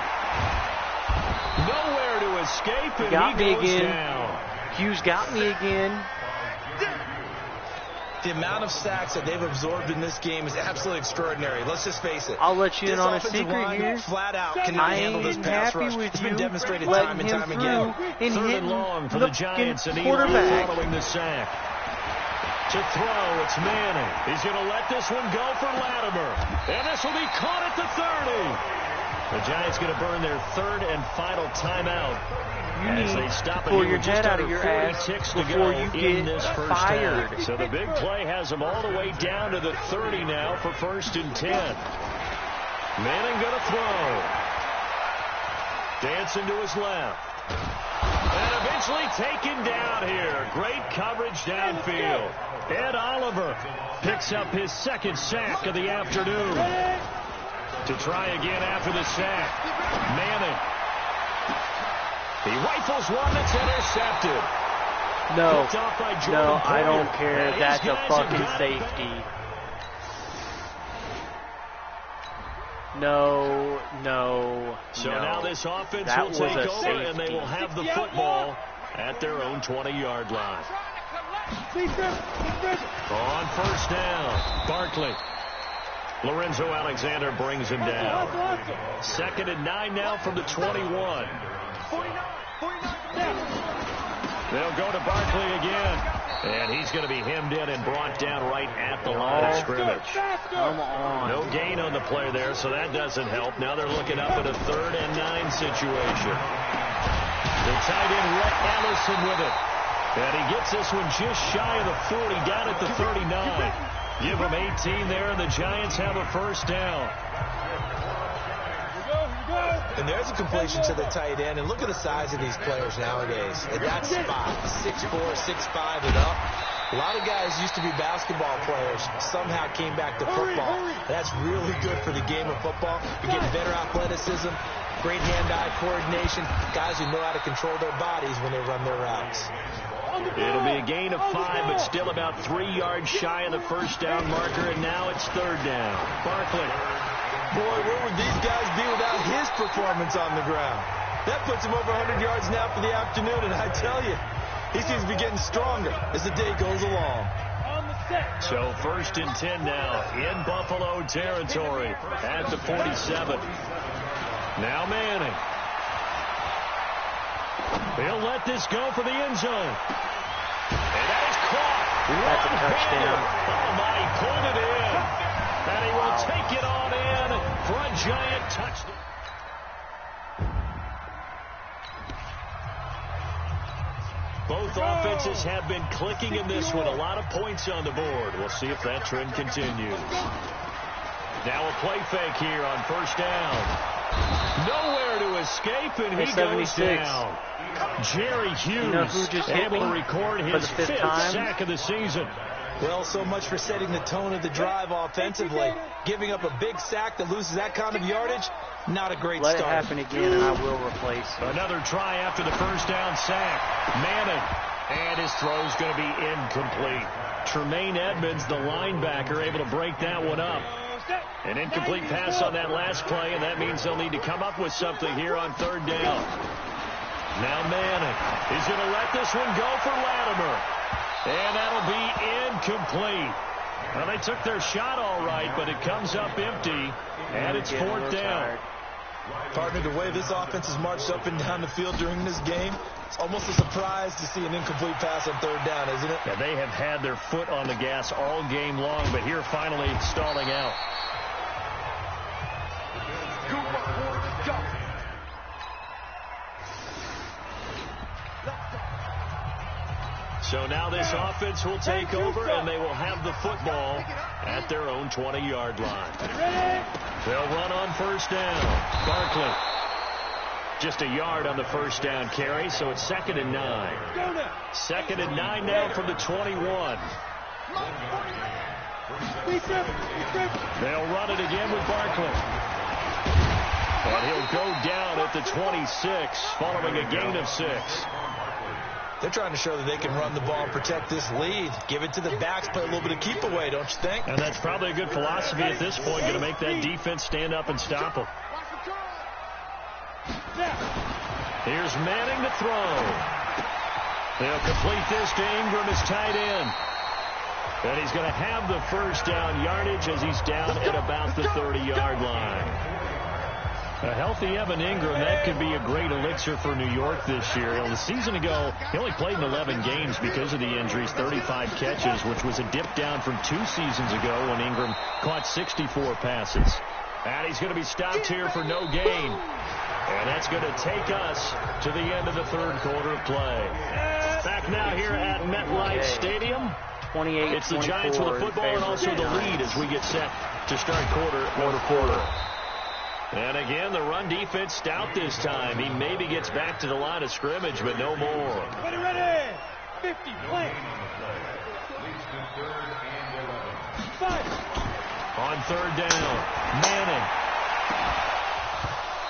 Nowhere to escape, and Got he me goes again. down. Hughes got me again. The amount of sacks that they've absorbed in this game is absolutely extraordinary. Let's just face it. I'll let you in This on a offensive secret line here. flat out cannot I handle this ain't pass happy rush. with It's you been demonstrated letting time and him time through again. and 3rd hitting and long for the the Giants, and Eli quarterback. following the sack. To throw, it's Manning. He's going to let this one go for Latimer. And this will be caught at the 30. The Giants going to burn their 3rd and final timeout. As they stop it pull here your with just head out under of your 40 ass ticks to before go you in get this first fired. half. So the big play has them all the way down to the 30 now for 1st and 10. Manning going to throw. Dancing to his left. And eventually taken down here. Great coverage downfield. Ed Oliver picks up his 2nd sack of the afternoon. To try again after the sack. Manning. He rifles one that's intercepted. No, Picked off by Jordan no, I Poyer. don't care. And That's these a guys have fucking got it. safety. No, no, So no. now this offense That will was take a over, and they safety. will have the football at their own 20-yard line. On first down, Barkley. Lorenzo Alexander brings him down. 2nd and 9 now from the 21. They'll go to Barkley again. And he's going to be hemmed in and brought down right at the line of scrimmage. Come on. No gain on the play there, so that doesn't help. Now they're looking up at a 3rd and 9 situation. The tight end, Rhett Allison, with it. And he gets this one just shy of the 40, down at the 39. Give him 18 there, and the Giants have a first down. And there's a completion to the tight end. And look at the size of these players nowadays. At that spot, 6'4", 6'5", and up. A lot of guys used to be basketball players, somehow came back to football. That's really good for the game of football. You're getting better athleticism, great hand-eye coordination, guys who know how to control their bodies when they run their routes. It'll be a gain of 5, but still about 3 yards shy of the first down marker, and now it's 3rd down. Barkley. Boy, where would these guys be without his performance on the ground? That puts him over 100 yards now for the afternoon, and I tell you, he seems to be getting stronger as the day goes along. So 1st and 10 now in Buffalo territory at the 47. Now Manning. He'll let this go for the end zone. And that is caught. That's a touchdown. Oh, my, he pulled it in. And he will take it on in for a Giant touchdown. Both offenses have been clicking in this one. A lot of points on the board. We'll see if that trend continues. Now a play fake here on first down. Nowhere to escape, and he goes down. Jerry Hughes able to record his 5th sack of the season. Well, so much for setting the tone of the drive offensively. Giving up a big sack that loses that kind of yardage, not a great start. Let it happen again, and I will replace it. Another try after the first down sack. Manning. And his throw's going to be incomplete. Tremaine Edmonds, the linebacker, able to break that one up. An incomplete pass on that last play, and that means they'll need to come up with something here on 3rd down. Now Manning. He's going to let this one go for Latimer. And that'll be incomplete. Well, they took their shot all right, but it comes up empty, and it's 4th down. Partner, the way this offense has marched up and down the field during this game, it's almost a surprise to see an incomplete pass on 3rd down, isn't it? Yeah, they have had their foot on the gas all game long, but here finally stalling out. So now this offense will take over, and they will have the football at their own 20-yard line. They'll run on first down. Barkley. Just a yard on the first down carry, so it's 2nd and 9. 2nd and 9 now from the 21. They'll run it again with Barkley. And he'll go down at the 26 following a gain of 6. They're trying to show that they can run the ball and protect this lead. Give it to the backs, play a little bit of keep away, don't you think? And that's probably a good philosophy at this point, going to make that defense stand up and stop them. Here's Manning to throw. They'll complete this to Ingram as tight end. And he's going to have the first down yardage as he's down at about the 30-yard line. A healthy Evan Ingram, that could be a great elixir for New York this year. A season ago, he only played in 11 games because of the injuries, 35 catches, which was a dip down from 2 seasons ago when Ingram caught 64 passes. And he's going to be stopped here for no gain. And that's going to take us to the end of the 3rd quarter of play. Back now here at MetLife Stadium. 28-24. It's the Giants with the football and also the lead as we get set to start quarter. And again, the run defense stout this time. He maybe gets back to the line of scrimmage, but no more. Ready. 50, play. 5. On 3rd down, Manning.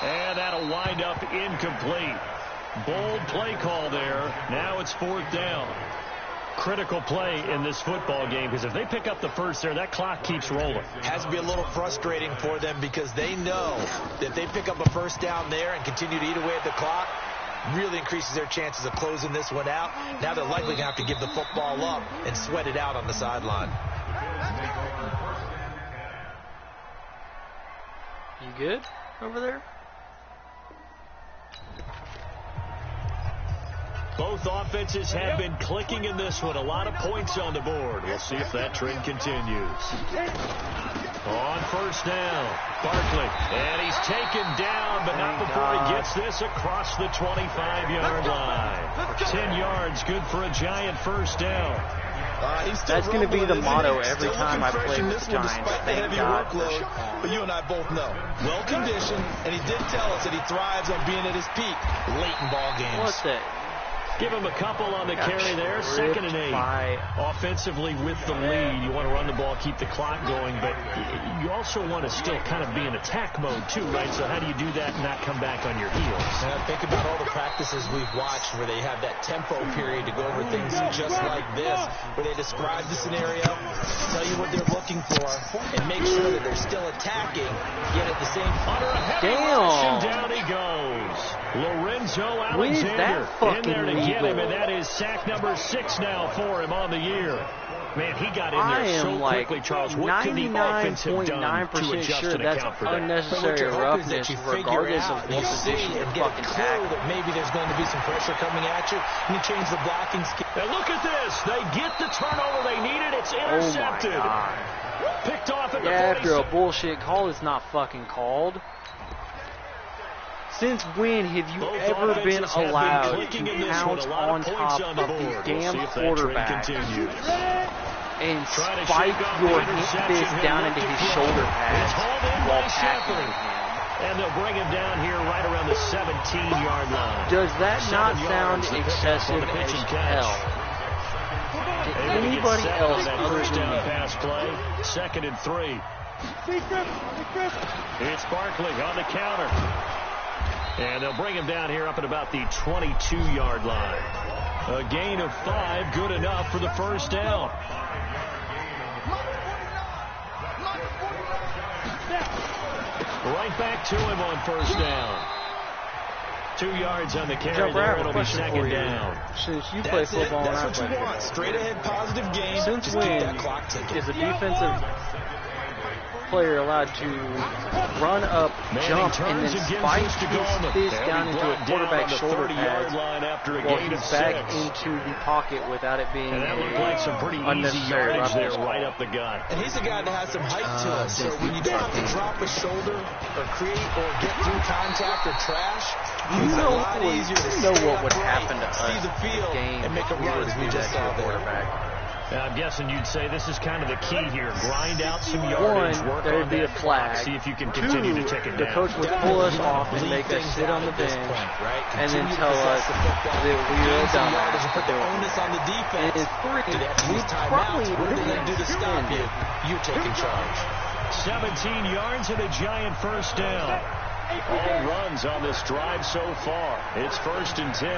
And that'll wind up incomplete. Bold play call there. Now it's 4th down. Critical play in this football game, because if they pick up the first there, that clock keeps rolling. Has to be a little frustrating for them, because they know that if they pick up a first down there and continue to eat away at the clock, really increases their chances of closing this one out. Now they're likely going to have to give the football up and sweat it out on the sideline. You good over there? Both offenses have been clicking in this one. A lot of points on the board. We'll see if that trend continues. On first down, Barkley. And he's taken down, but not before he gets this across the 25-yard line. 10 yards, good for a Giant first down. That's going to be the motto every time I play with the Giants. Thank God. But you and I both know, well-conditioned, and he did tell us that he thrives on being at his peak late in ball games. What's that? Give him a couple on the carry there. 2nd and 8. Offensively with the lead, you want to run the ball, keep the clock going, but you also want to still kind of be in attack mode too, right? So how do you do that and not come back on your heels? Think about all the practices we've watched where they have that tempo period to go over things just like this, where they describe the scenario, tell you what they're looking for, and make sure that they're still attacking, yet at the same time. Down he goes. Lorenzo Alexander in there to get him, and that is sack number 6 now for him on the year. Man, he got in there so quickly, Charles. What could the offense have done to adjust and account for that? Unnecessary roughness, regardless of what position you're fucking tackling. That maybe there's going to be some pressure coming at you, and you change the blocking scheme. And look at this. They get the turnover they needed. It's intercepted. Oh my God. Picked off at the 46. After a bullshit call is not fucking called. Since when have you ever been allowed to pounce on top of the damn quarterback and spike your fist down into his shoulder pads while tackling him? And they'll bring him down here right around the 17-yard line. Does that not sound excessive as hell? To anybody else other first than down me? pass play, 2nd and 3. It's Barkley on the counter. And they'll bring him down here up at about the 22-yard line. A gain of 5, good enough for the first down. Right back to him on first down. 2 yards on the carry there. It'll be 2nd down. Since you play football and I That's play what you want. football. Straight ahead positive game. Since when is a defensive player allowed to run up, jump, and then spike his fist down into a quarterback's shoulder pads while he's back into the pocket without it being And that looked like some pretty easy unnecessary yardage there, roughness? right up the gut. And he's a guy that has some height to him. So when you don't have to drop a shoulder or create or get through contact or trash, it's a lot easier to know stay what would upright, happen to us see the field, game and make a run as we just saw there. I'm guessing you'd say this is kind of the key here. Grind out some yardage, One, work there'd on be a that flag. clock, see if you can continue to tick it The down. coach would pull us off and make us sit on the bench and then tell us that we were a dumbass and for put the doing onus it. on the defense. And Do they have to we use timeouts? probably What are they going to do to stop you? You're taking charge. 17 yards and a Giant first down. All runs on this drive so far. It's 1st and 10.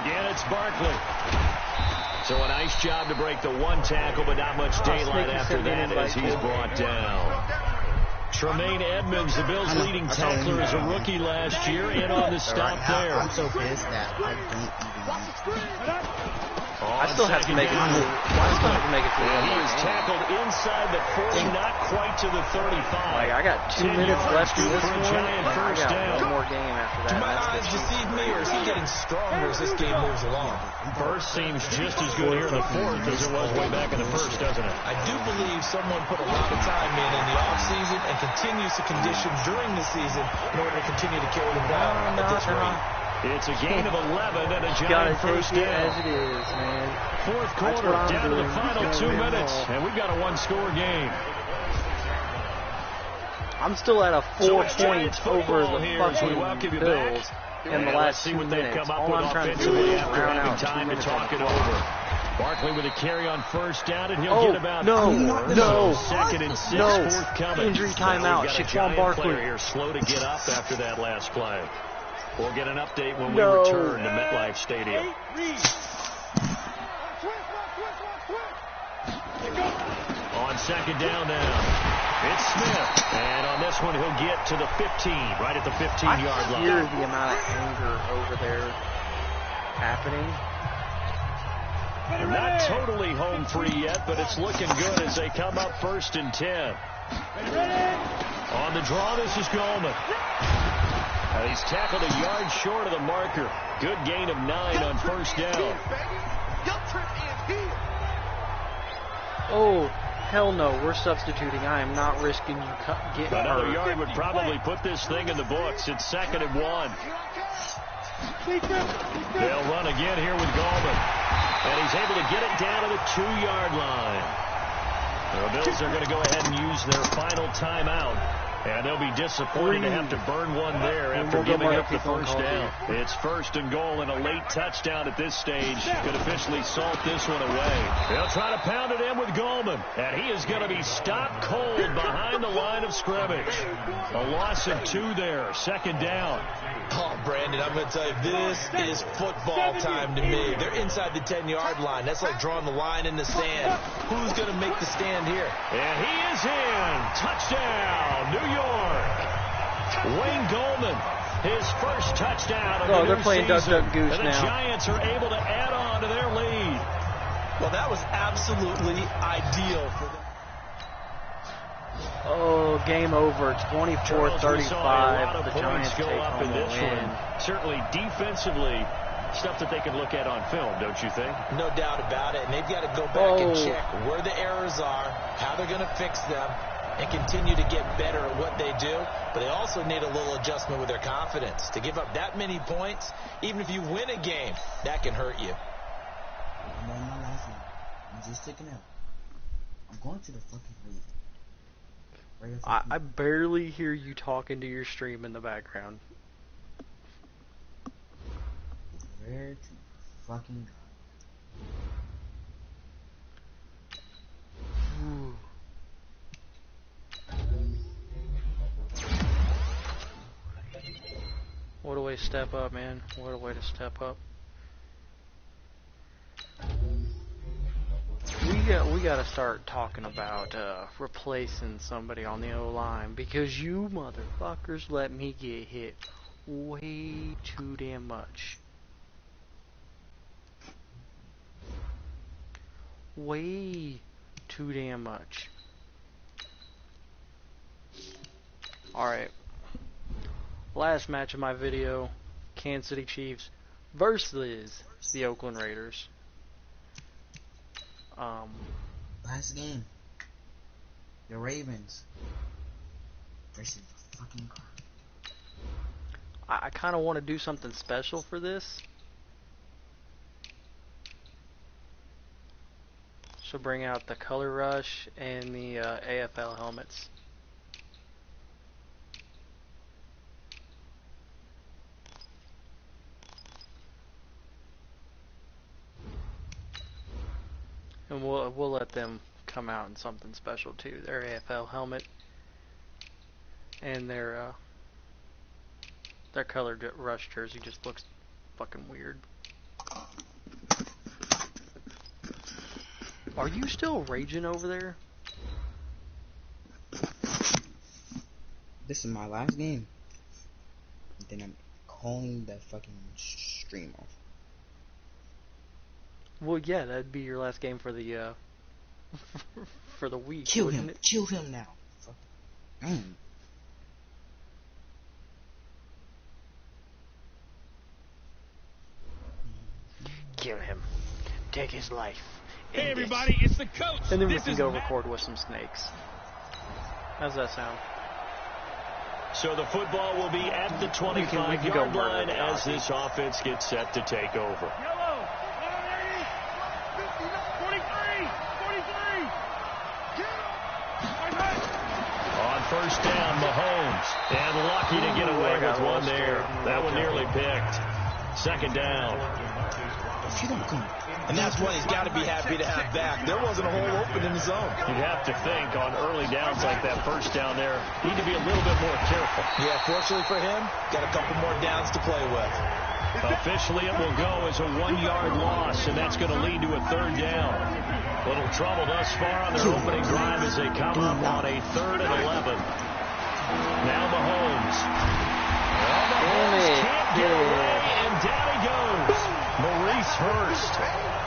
Again, it's Barkley. So a nice job to break the one tackle, but not much daylight after that as he's brought down. Tremaine Edmonds, the Bills' leading tackler as a rookie last year, in on the stop there. I'm so pissed that I don't even. I still have to make it through. I still have to make it through. And he is tackled inside the 40, not quite to the 35. Like, I got 2 minutes left in this one. Giant I first got down. one more game after that. Do my eyes deceive me, or is he getting stronger as this game moves along? First seems just as good here in the 4th as it was way back in the 1st, doesn't it? I do believe someone put a lot of time in the offseason and continues to condition during the season in order to continue to carry the ball at this rate. It's a gain of 11 and a Gotta Giant first take it down. as it is, man. 4th quarter, down to the final 2 minutes, and we've got a one-score game. I'm still at a 4 points over the here as we welcome fucking you Bills back. in the And last let's see 2 what they've minutes. come up All with I'm trying to do offensively is after round having out 2 time to minutes talk it on the clock. over. Barkley with a carry on first down, and he'll get about no, 4. no, 2nd and 6, no. 4th coming. Injury timeout. We've got a Shaquan Giant Barkley. player here slow to get up after that last play. We'll get an update when we return to MetLife Stadium. On second down now, it's Smith. And on this one, he'll get to the 15, right at the 15-yard line. I hear the amount of anger over there happening. They're not totally home free yet, but it's looking good as they come up 1st and 10. On the draw, this is Goldman. He's tackled a yard short of the marker. Good gain of 9 on 1st down. Oh, hell no. We're substituting. I am not risking you getting hurt. Another yard would probably put this thing in the books. It's 2nd and 1. They'll run again here with Goldman. And he's able to get it down to the 2-yard line. The Bills are going to go ahead and use their final timeout. And they'll be disappointed to have to burn one there after giving up the 1st down. It's 1st and goal and a late touchdown at this stage could officially salt this one away. They'll try to pound it in with Goldman. And he is going to be stopped cold behind the line of scrimmage. A loss of 2 there. 2nd down. Oh, Brandon, I'm going to tell you, this is football time to me. They're inside the 10-yard line. That's like drawing the line in the sand. Who's going to make the stand here? And he is in. Touchdown, New York. Wayne Goldman, his first touchdown of the they're new playing season. Duck, Duck, Goose and the now. Giants are able to add on to their lead. Well, that was absolutely ideal for them. Oh, game over. 24-35. The Giants take up in home this the win. one. Certainly defensively, stuff that they could look at on film, don't you think? No doubt about it. And they've got to go back and check where the errors are, how they're going to fix them, and continue to get better at what they do. But they also need a little adjustment with their confidence. To give up that many points, even if you win a game, that can hurt you. I'm on my last one. I'm just sticking out. I'm going to the fucking league. I barely hear you talking to your stream in the background. Where to fucking Ooh. What a way to step up, man. What a way to step up. We got to start talking about replacing somebody on the O-line, because you motherfuckers let me get hit way too damn much. Way too damn much. Alright. Last match of my video, Kansas City Chiefs versus the Oakland Raiders. last game, the Ravens versus the fucking Cardinals. I kind of want to do something special for this. So bring out the Color Rush and the AFL helmets. And we'll let them come out in something special too. Their AFL helmet and their Color Rush jersey just looks fucking weird. Are you still raging over there? This is my last game. Then I'm calling the fucking stream off. Well, yeah, that'd be your last game for the for the week. Kill him. It? Kill him now. Fuck. Kill him. Take his life. Hey everybody, it's the coach. And then we can go record with some snakes. How's that sound? So the football will be at the 25-yard line as this offense gets set to take over. Yellow, 43, 43. On first down, Mahomes. And lucky to get away with one there. That one nearly picked. Second down. And that's one he's got to be happy to have back. There wasn't a hole open in the zone. You'd have to think on early downs like that first down there, need to be a little bit more careful. Yeah, fortunately for him, got a couple more downs to play with. Officially, it will go as a 1-yard loss, and that's going to lead to a third down. Little trouble thus far on their opening drive as they come up on a 3rd and 11. Now Mahomes. Can't get away, and down he goes. Maurice Hurst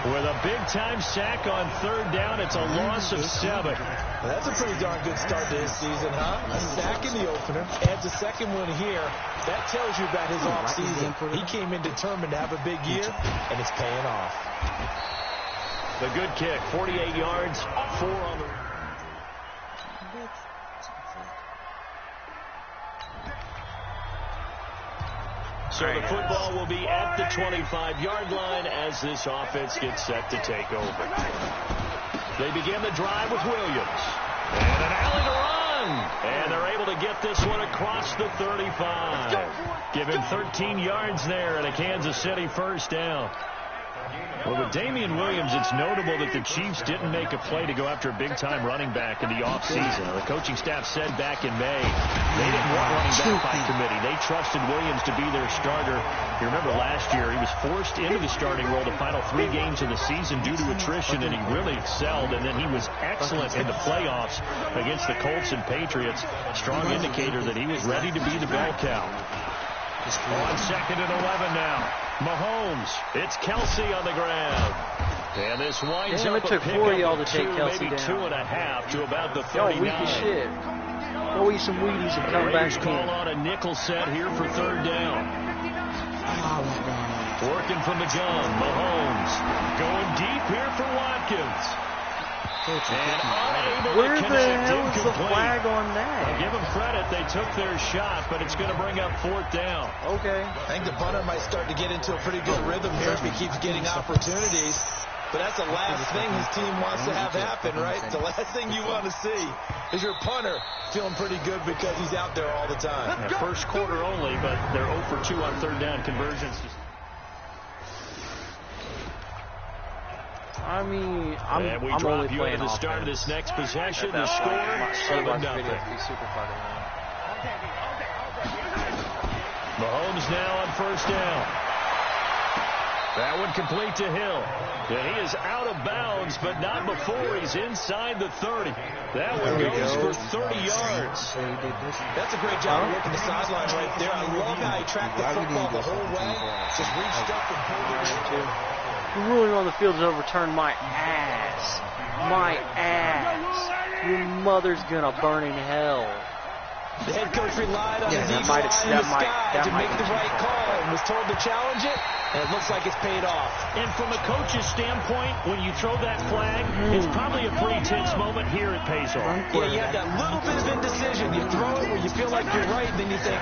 with a big-time sack on 3rd down. It's a loss of 7. Well, that's a pretty darn good start to his season, huh? A sack in the opener, adds a second one here. That tells you about his offseason. He came in determined to have a big year, and it's paying off. The good kick, 48 yards, 4 on the... So the football will be at the 25-yard line as this offense gets set to take over. They begin the drive with Williams. And an alley to run. And they're able to get this one across the 35. Give him 13 yards there and a Kansas City first down. Well, with Damian Williams, it's notable that the Chiefs didn't make a play to go after a big-time running back in the offseason. The coaching staff said back in May they didn't want running back by committee. They trusted Williams to be their starter. You remember last year he was forced into the starting role the final 3 games of the season due to attrition, and he really excelled. And then he was excellent in the playoffs against the Colts and Patriots. Strong indicator that he was ready to be the bell cow. On 2nd and 11 now. Mahomes. It's Kelsey on the ground. And this winds up it took 4 y'all to take Kelsey maybe down. 2.5 to about the 39. Y'all weak as shit. Go eat some Wheaties and come back call on a nickel set here for 3rd down. Working from the gun. Mahomes going deep here for Watkins. Where the hell is the flag on that? I'll give them credit. They took their shot, but it's going to bring up 4th down. Okay. I think the punter might start to get into a pretty good rhythm here if he keeps getting opportunities. But that's the last thing his team wants to have happen, right? The last thing you want to see is your punter feeling pretty good because he's out there all the time. Yeah, first quarter only, but they're 0 for 2 on 3rd down conversions. I mean, I'm drop only you playing into the start of this next possession. The score, 7-0. Mahomes now on 1st down. That one complete to Hill. And he is out of bounds, but not before he's inside the 30. That one goes for 30 yards. That's a great job of working the sideline right there. I love how he tracked the football the whole way. Just reached up and pulled it in. The ruling on the field is overturned. My ass. My ass. Your mother's gonna burn in hell. The head coach relied on his eagle eye in the sky to make the right call and was told to challenge it, and it looks like it's paid off. And from a coach's standpoint, when you throw that flag, it's probably a pretty tense moment. Here it pays off. Yeah, you have that little bit of indecision. You throw it where you feel like you're right, and then you think,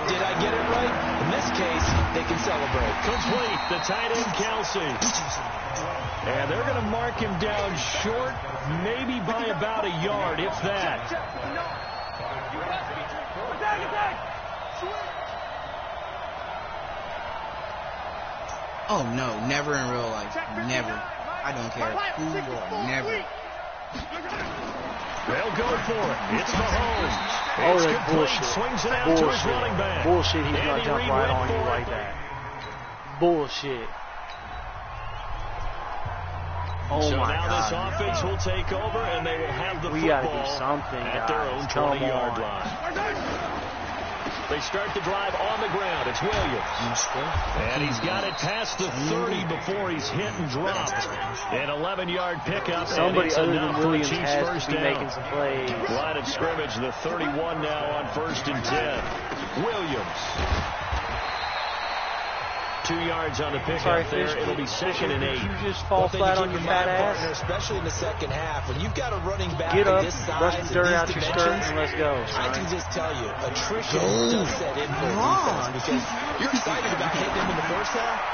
did I get it right? In this case, they can celebrate. Complete, the tight end, Kelsey. And they're going to mark him down short, maybe by about a yard, if that. Oh, no, never in real life. Never. I don't care who you are. Never. They'll go for it. It's Mahomes. Oh, it's that's complete. bullshit. Swings it out Bullshit. to his running back. Bullshit, he's Andy gonna jump Reid right went on you for like it. that. Bullshit. Oh so my now God. this offense will take over, and they will have the We football gotta do something, at their guys. own Come 20-yard on. line. They start the drive on the ground. It's Williams. And he's got it past the 30 before he's hit and dropped. An 11-yard pickup. Somebody other than Williams Chiefs has first to be down. making some plays. Line of scrimmage, the 31 now on 1st and 10. Williams. 2 yards on the pickup there. It'll be 2nd and 8. You just fall flat on your fat ass. Especially in the second half. When you've got a running back Get up, this size, brush the dirt out your these skirt, dimensions, and let's go. I can just tell you, attrition does set in for a defense because you're excited about hitting him in the first half.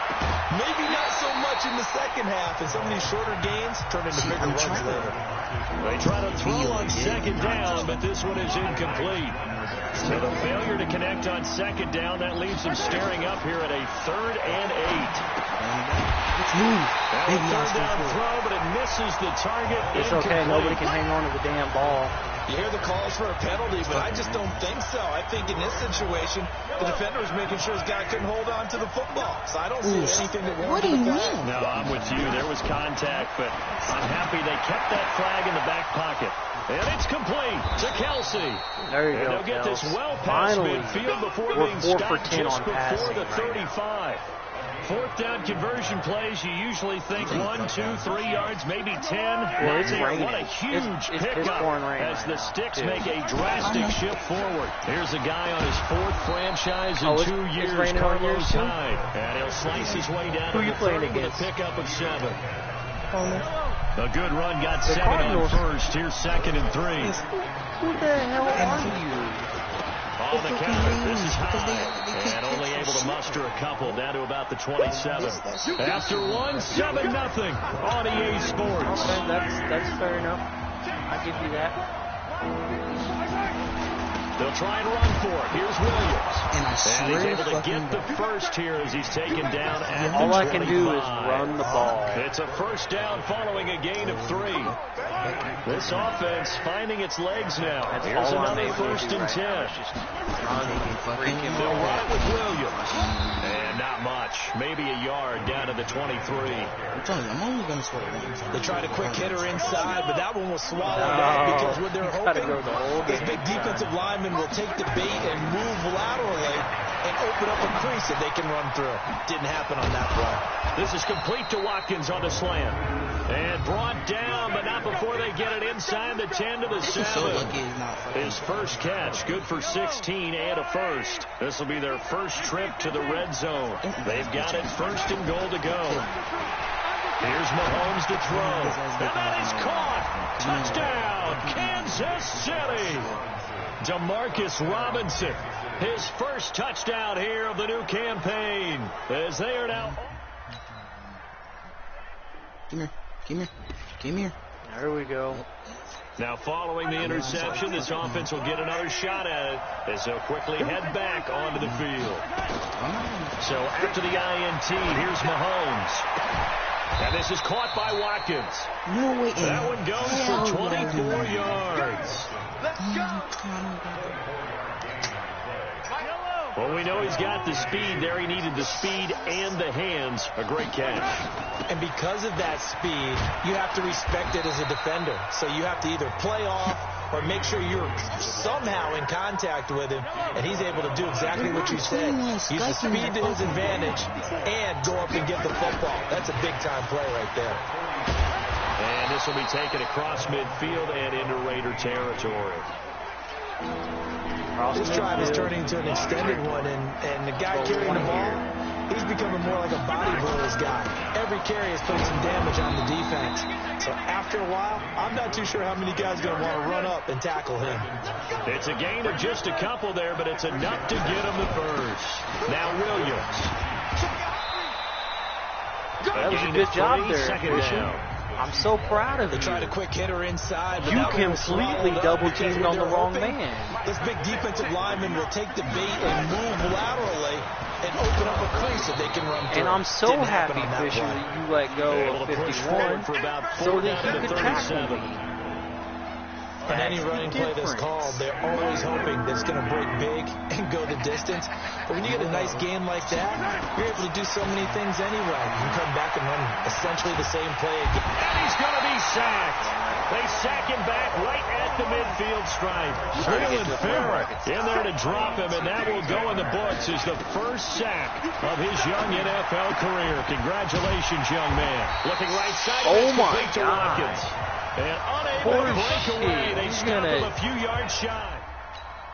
Maybe not so much in the second half, and some of these shorter gains turn into bigger runs later. They try to throw on 2nd down, but this one is incomplete. So the failure to connect on second down. That leaves them staring up here at a 3rd and 8. That was third down throw, but it misses the target. It's okay. Nobody can hang on to the damn ball. You hear the calls for a penalty, but I just don't think so. I think in this situation, the defender was making sure his guy couldn't hold on to the football. So I don't see anything that warranted the flag. No, I'm with you. There was contact, but I'm happy they kept that flag in the back pocket. And it's complete to Kelsey. There you and go, they'll get this well past Finally, midfield before we're being 4 stopped for 10 just on before passing the 35. Fourth down conversion plays, you usually think 1, 2, 3 yards, maybe 10. Well, it's raining. What a huge pickup as the Sticks make a drastic shift forward. Here's a guy on his 4th franchise in 2 years, Carlos Hyde. And he'll slice his way down to the 30 with a pickup of 7. A good run got 7 on first. Here's 2nd and 3. Who the hell are you? On the counter, this is Hyde, and only able to muster a couple down to about the 27. After 1, 7-0 on EA Sports. Okay, that's fair enough. I'll give you that. They'll try and run for it. Here's Williams. And I swear he's able to get the first here as he's taken down at the 25. All I can do is run the ball. It's a first down following a gain of 3. This offense finding its legs now. Here's another 1st and 10. They'll run it with Williams. And not much. Maybe a yard down to the 23. I'm telling you, I'm only going to score once. They tried a quick hitter inside, but that one was swallowed up because what they're hoping this big defensive lineman will take the bait and move laterally and open up a crease that they can run through. Didn't happen on that run. This is complete to Watkins on the slant. And brought down, but not before they get it inside the 10 to the 7. His first catch, good for 16 and a first. This will be their first trip to the red zone. They've got it 1st and goal to go. Here's Mahomes to throw. And that is caught. Touchdown, Kansas City. Demarcus Robinson, his first touchdown here of the new campaign, as they are now. Come here. There we go. Now following the interception, this offense will get another shot at it as they'll quickly head back onto the field. So after the INT, here's Mahomes. And this is caught by Watkins. No way. That one goes for 24 yards. Well, we know he's got the speed there. He needed the speed and the hands. A great catch. And because of that speed, you have to respect it as a defender. So you have to either play off or make sure you're somehow in contact with him. And he's able to do exactly what you said. Use the speed to his advantage and go up and get the football. That's a big-time play right there. And this will be taken across midfield and into Raider territory. This drive is turning into an extended one, and the guy carrying the ball, he's becoming more like a body blows guy. Every carry is putting some damage on the defense. So after a while, I'm not too sure how many guys are going to want to run up and tackle him. It's a gain of just a couple there, but it's enough to get him the first. Now Williams. That was a good job there, Fisher. I'm so proud of you. They tried a quick hitter inside. But you completely double-teamed on the wrong man. This big defensive lineman will take the bait and move laterally and open up a crease that they can run through. And I'm so happy, Fisher, that you let go of 51 so that he could tackle me. On any running play that's called, they're always hoping that it's going to break big and go the distance. But when you get a nice game like that, you're able to do so many things anyway. You can come back and run essentially the same play again. And he's going to be sacked. They sack him back right at the midfield stripe. Jalen Farrah in there to drop him, and that will go in the books as the first sack of his young NFL career. Congratulations, young man. Looking right side. Oh, my God. And unable to break away. They stop him a few yards shy.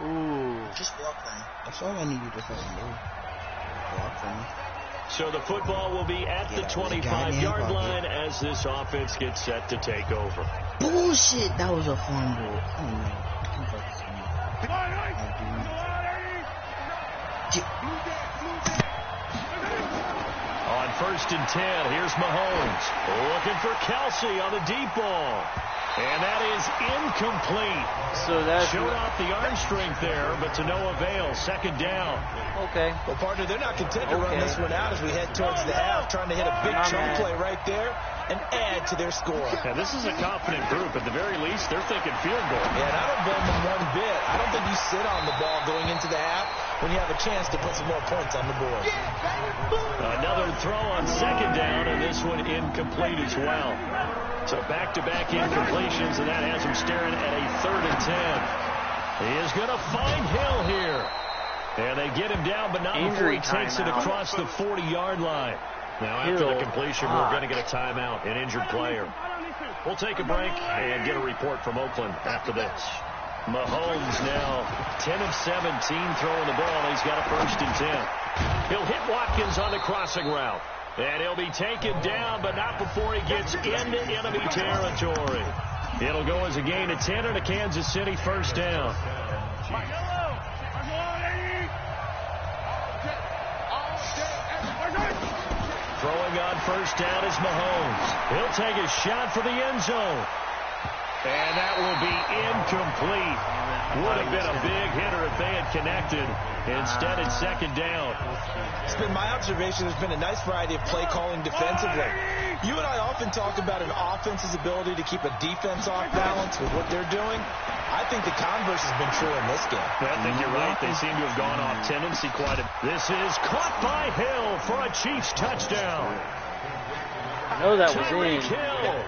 Ooh. Just block them. That's all I needed to fucking do. Block them. So the football will be at the 25-yard line as this offense gets set to take over. Bullshit! That was a fumble. Oh, no. On 1st and 10, here's Mahomes. Looking for Kelsey on the deep ball. And that is incomplete. So that's showed off the arm strength there, but to no avail. Second down. Okay. Well, partner, they're not content to run this one out as we head towards the half, trying to hit a big chunk play right there and add to their score. Yeah, this is a confident group. At the very least, they're thinking field goal. Yeah, and I don't blame them one bit. I don't think you sit on the ball going into the half when you have a chance to put some more points on the board. Another throw on second down, and this one incomplete as well. So back-to-back incompletions, and that has him staring at a 3rd and 10. He is going to find Hill here. And they get him down, but not before he takes it across the 40-yard line. Now, after the completion, we're going to get a timeout, an injured player. We'll take a break and get a report from Oakland after this. Mahomes now 10 of 17 throwing the ball. He's got a 1st and 10. He'll hit Watkins on the crossing route. And he'll be taken down, but not before he gets into enemy territory. It'll go as a gain of 10 and a Kansas City 1st down. Throwing on 1st down is Mahomes. He'll take a shot for the end zone. And that will be incomplete. Would have been a big hitter if they had connected. Instead, it's 2nd down. It's been my observation there's been a nice variety of play calling defensively. You and I often talk about an offense's ability to keep a defense off balance with what they're doing. I think the converse has been true in this game. I think you're right. They seem to have gone off tendency quite a bit. This is caught by Hill for a Chiefs touchdown. I know that was in. Hill.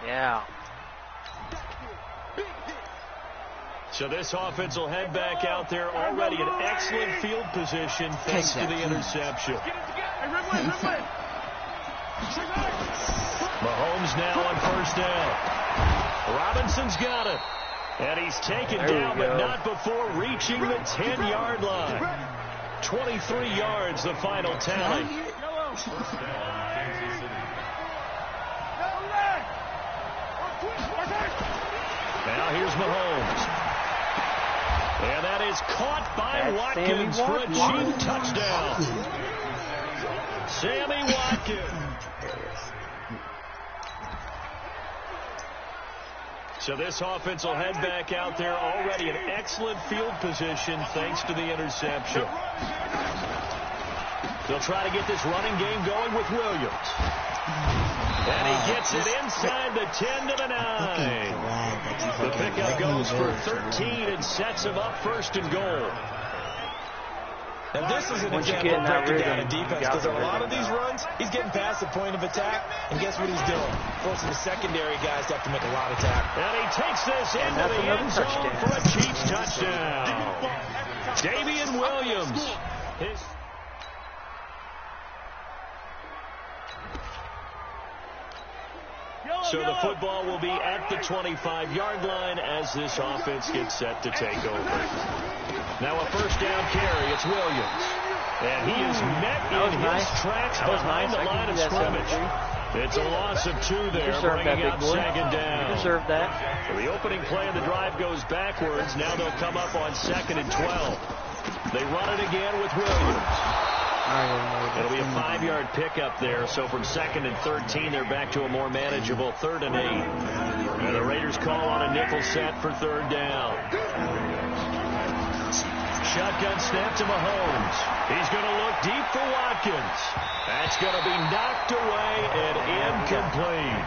Yeah. So this offense will head back out there, already in excellent field position thanks to the interception. Mahomes now on 1st down. Robinson's got it. And he's taken down, but not before reaching the 10-yard line. 23 yards, the final tally. Now here's Mahomes. And that is caught by Watkins for a cheap touchdown. Sammy Watkins. So this offense will head back out there, already in excellent field position thanks to the interception. They'll try to get this running game going with Williams. And he gets it inside the 10 to the 9. The pickup goes for 13 and sets him up 1st and goal. Now this is an example of breaking down a defense, because on a lot of these runs, he's getting past the point of attack, and guess what he's doing? Forcing the secondary guys to have to make a lot of tackles. And he takes this into the end zone for a Chiefs touchdown. Damian Williams. So the football will be at the 25-yard line as this offense gets set to take over. Now a 1st down carry. It's Williams. And he is met in his tracks behind the line of scrimmage. It's a loss of 2 there, bringing up 2nd down. You deserve that. So the opening play of the drive goes backwards. Now they'll come up on 2nd and 12. They run it again with Williams. It'll be a 5-yard pickup there. So from 2nd and 13, they're back to a more manageable 3rd and 8. And the Raiders call on a nickel set for 3rd down. Shotgun snap to Mahomes. He's going to look deep for Watkins. That's going to be knocked away and incomplete.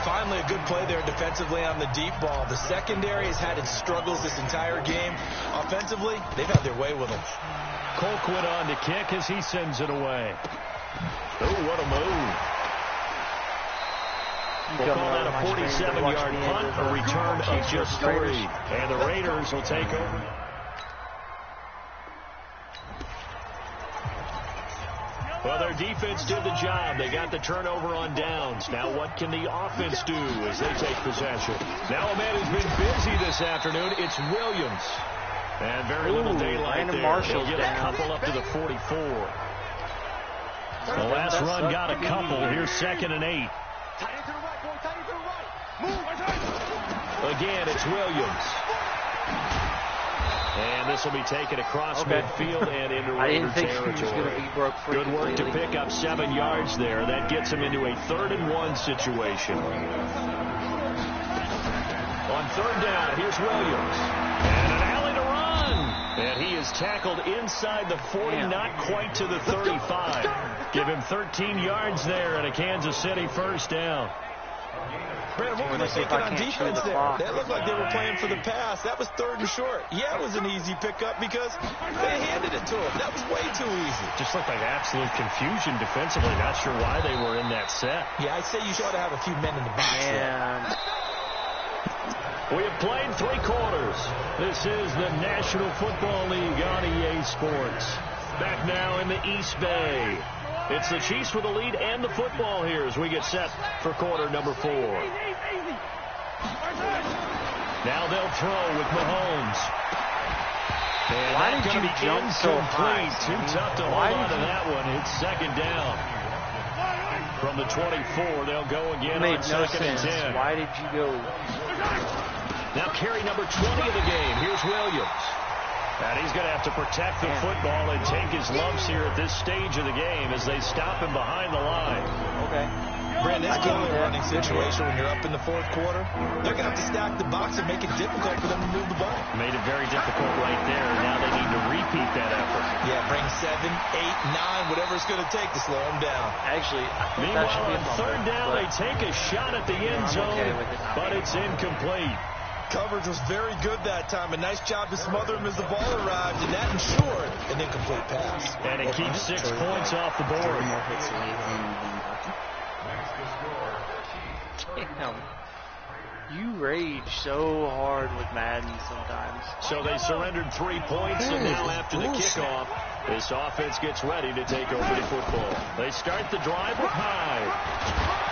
Finally, a good play there defensively on the deep ball. The secondary has had its struggles this entire game. Offensively, they've had their way with them. Colquitt on to kick as he sends it away. Oh, what a move. We'll call that a 47-yard punt, a return of just 3. And the Raiders will take over. Well, their defense did the job. They got the turnover on downs. Now what can the offense do as they take possession? Now a man who's been busy this afternoon, it's Williams. And very little daylight there. He'll get a couple up to the 44. The last run got a couple. Here's 2nd and 8. Again, it's Williams. And And this will be taken across midfield and into Raider territory. Good work to pick up 7 yards there. That gets him into a 3rd-and-1 situation. On 3rd down, here's Williams. And an alley to run. And he is tackled inside the 40, not quite to the 35. Give him 13 yards there and a Kansas City 1st down. Brandon, what were they thinking on defense there? They looked like they were playing for the pass. That was 3rd and short. Yeah, it was an easy pickup because they handed it to him. That was way too easy. Just looked like absolute confusion defensively. Not sure why they were in that set. Yeah, I'd say you should have a few men in the box there. We have played 3 quarters. This is the National Football League on EA Sports. Back now in the East Bay. It's the Chiefs with the lead and the football here as we get set for quarter number 4. Now they'll throw with Mahomes. And why that's did going to you be jump so high? Too tough to hold on to that one. It's 2nd down. From the 24, they'll go again on 2nd and 10. Why did you go? Now carry number 20 of the game. Here's Williams. And he's going to have to protect the football and take his lumps here at this stage of the game as they stop him behind the line. Okay. Brandon, this can be a running situation when you're up in the 4th quarter. They're going to have to stack the box and make it difficult for them to move the ball. Made it very difficult right there. Now they need to repeat that effort. Yeah, bring 7, 8, 9, whatever it's going to take to slow them down. Actually, meanwhile, on 3rd down, they take a shot at the end zone, but it's incomplete. Coverage was very good that time. A nice job to smother him as the ball arrived, and that ensured an incomplete pass. And it keeps 6 points off the board. Damn. You rage so hard with Madden sometimes. So they surrendered 3 points, and now after the kickoff, this offense gets ready to take over the football. They start the drive with Hyde.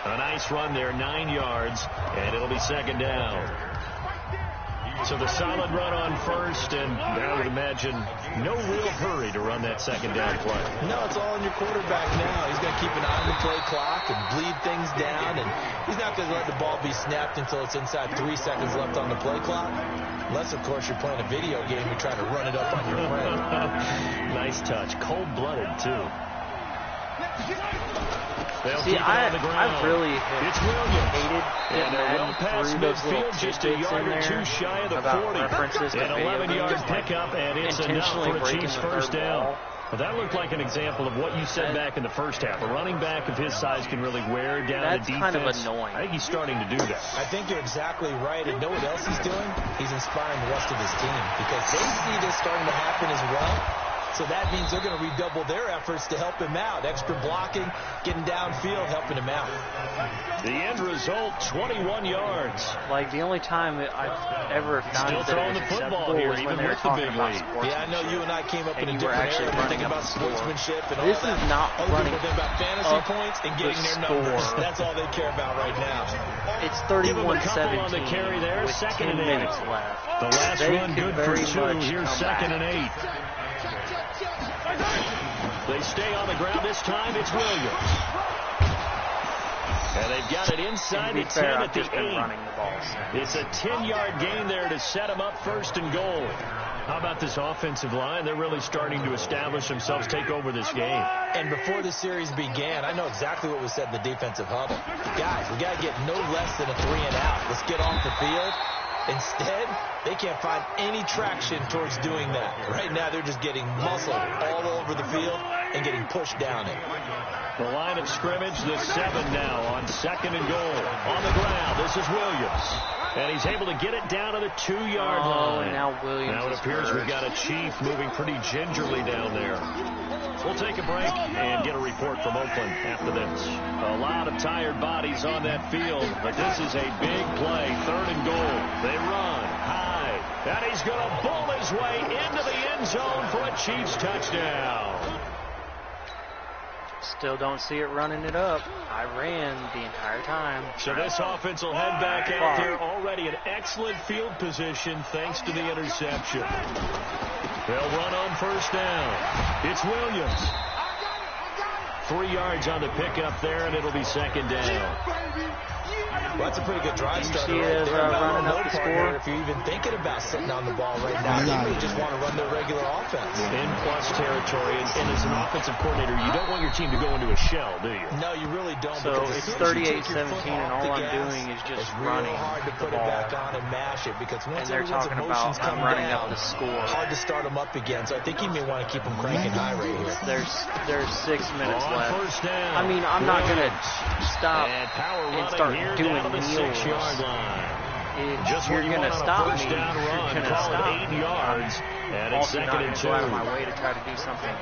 A nice run there, 9 yards, and it'll be 2nd down. So the solid run on 1st, and I would imagine no real hurry to run that 2nd down play. No, it's all on your quarterback now. He's going to keep an eye on the play clock and bleed things down, and he's not going to let the ball be snapped until it's inside 3 seconds left on the play clock. Unless, of course, you're playing a video game, you're trying to run it up on your friend. Nice touch. Cold-blooded, too. See, I've really hated and a well past midfield, just a yard or 2 shy of the 40. An 11-yard pickup, and it's enough for a Chiefs 1st down. Well, that looked like an example of what you said back in the 1st half. A running back of his size can really wear down the defense. That's kind of annoying. I think he's starting to do that. I think you're exactly right. And know what else he's doing? He's inspiring the rest of his team because they see this starting to happen as well. So that means they're going to redouble their efforts to help him out. Extra blocking, getting downfield, helping him out. The end result, 21 yards. Like, the only time that I've ever found still throwing the football here, even with the big lead. Yeah, I know you and I came up in a different area. We're thinking about sportsmanship and all this that. Is not other running people think about fantasy points and getting their numbers. That's all they care about right now. It's 31-17 on the carry there, with 2nd and 8 minutes left. The last run good for 2. Here's 2nd and 8. They stay on the ground. This time it's Williams. And they've got it inside the 10 at the 8. It's a 10-yard gain there to set them up 1st and goal. How about this offensive line? They're really starting to establish themselves, take over this game. And before the series began, I know exactly what was said in the defensive huddle. Guys, we got to get no less than a 3-and-out. Let's get off the field. Instead, they can't find any traction towards doing that. Right now, they're just getting muscled all over the field and getting pushed down it. The line of scrimmage, the 7 now on 2nd and goal. On the ground, this is Williams. And he's able to get it down to the 2-yard line. Now Williams. Now it appears we've got a Chief moving pretty gingerly down there. We'll take a break and get a report from Oakland after this. A lot of tired bodies on that field, but this is a big play. 3rd and goal. They run high. And he's going to bull his way into the end zone for a Chiefs touchdown. Still don't see it running it up. I ran the entire time. So this offense will head back out there, already in excellent field position thanks to the interception. They'll run on 1st down. It's Williams. 3 yards on the pickup there, and it'll be 2nd down. Well, that's a pretty good drive starter see right it there. running up the score? If you're even thinking about sitting on the ball right now, they may just want to run their regular offense. In plus territory, and as an offensive coordinator, you don't want your team to go into a shell, do you? No, you really don't. So it's 38-17, and all I'm doing is just running hard to put the it ball. back on and mash it because once And they're talking about I'm running up the score. Hard to start them up again. So I think you may want to keep them cranking high right here. There's 6 minutes left. First down. I mean, I'm not gonna stop and start doing down the kneels. 6-yard line. If you're gonna stop me, down run, you're gonna stop 8 yards, and it's also second not and gonna 2. go out of my way to try to do something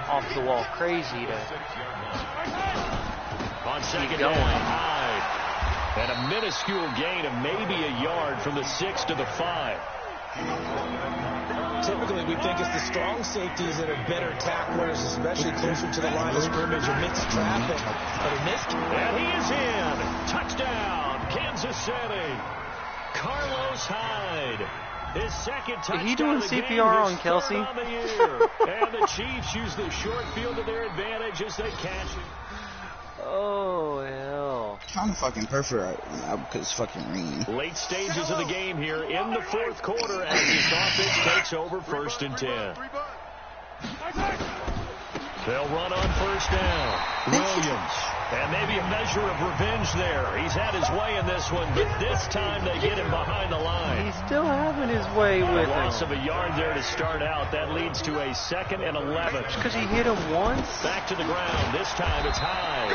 off the wall crazy to on second going. down, Hyde. And a minuscule gain of maybe a yard from the 6 to the 5. Typically, we think it's the strong safeties that are better tacklers, especially closer to the line of scrimmage amidst traffic. But in this case, and he is in. Touchdown, Kansas City. Carlos Hyde. His second touchdown. Are you doing of the CPR game, on his Kelsey? third on the year. And the Chiefs use the short field to their advantage as they catch it. Oh, hell. Kind of fucking perfect right now because it's fucking raining. Late stages of the game here in the fourth quarter as this offense takes over 1st and 10. They'll run on first down. Williams. And maybe a measure of revenge there. He's had his way in this one, but this time they get him behind the line. He's still having his way with him. Loss of a yard there to start out. That leads to a 2nd and 11. Just because he hit him once? Back to the ground. This time it's Hyde.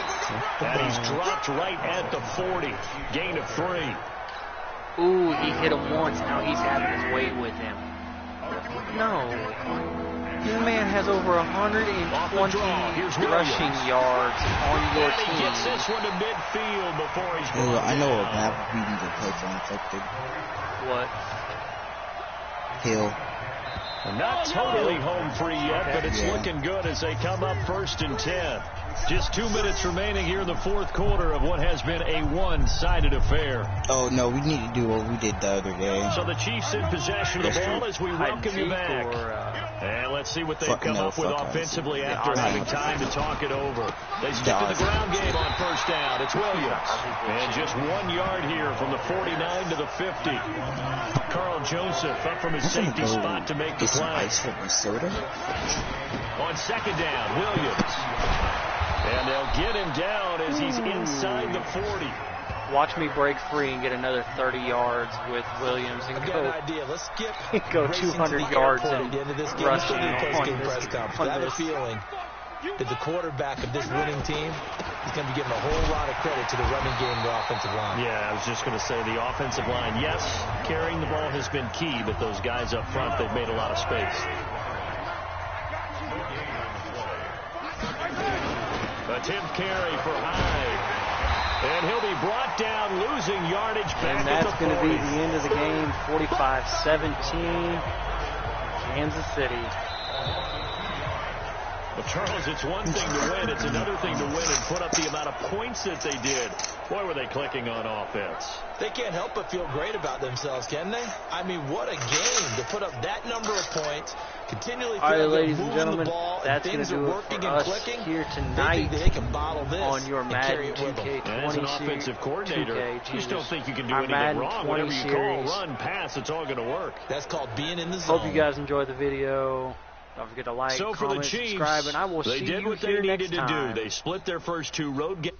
And he's dropped right at the 40. Gain of 3. Ooh, he hit him once. Now he's having his way with him. No. This man has over 120 rushing yards on your and he team. gets this one to midfield before he's I know what map we need to play for infected. What? Hill. Not totally home free yet, but it's looking good as they come up 1st and 10. Just 2 minutes remaining here in the fourth quarter of what has been a one-sided affair. Oh, no, we need to do what we did the other day. So the Chiefs in possession of the ball as we welcome you back. And let's see what they've come up with offensively after having time to talk it over. They stick to the ground game on first down. It's Williams. And just 1 yard here from the 49 to the 50. Carl Joseph up from his safety spot to make the play. On second down, Williams. And they'll get him down as he's inside the 40. Watch me break free and get another 30 yards with Williams and Let's skip go 200 yards and rushing on this conference. I have a feeling that the quarterback of this winning team is going to be giving a whole lot of credit to the running game of the offensive line. Yeah, I was just going to say the offensive line, yes, carrying the ball has been key, but those guys up front, they've made a lot of space. Attempt carry for Hyde. And he'll be brought down, losing yardage back. And that's going to be the end of the game, 45-17, Kansas City. But Charles, it's one thing to win. It's another thing to win and put up the amount of points that they did. Boy, were they clicking on offense. They can't help but feel great about themselves, can they? I mean, what a game to put up that number of points. Continually all right, ladies and gentlemen, that's going to do it for us here tonight on your Madden 2K20 as an offensive coordinator, you still think you can do anything wrong. Whatever you call, run, pass, it's all going to work. That's called being in the zone. Hope you guys enjoyed the video. Don't forget to like, comment, subscribe, and I will see you here next time. They did what they needed to do. They split their first 2 road games.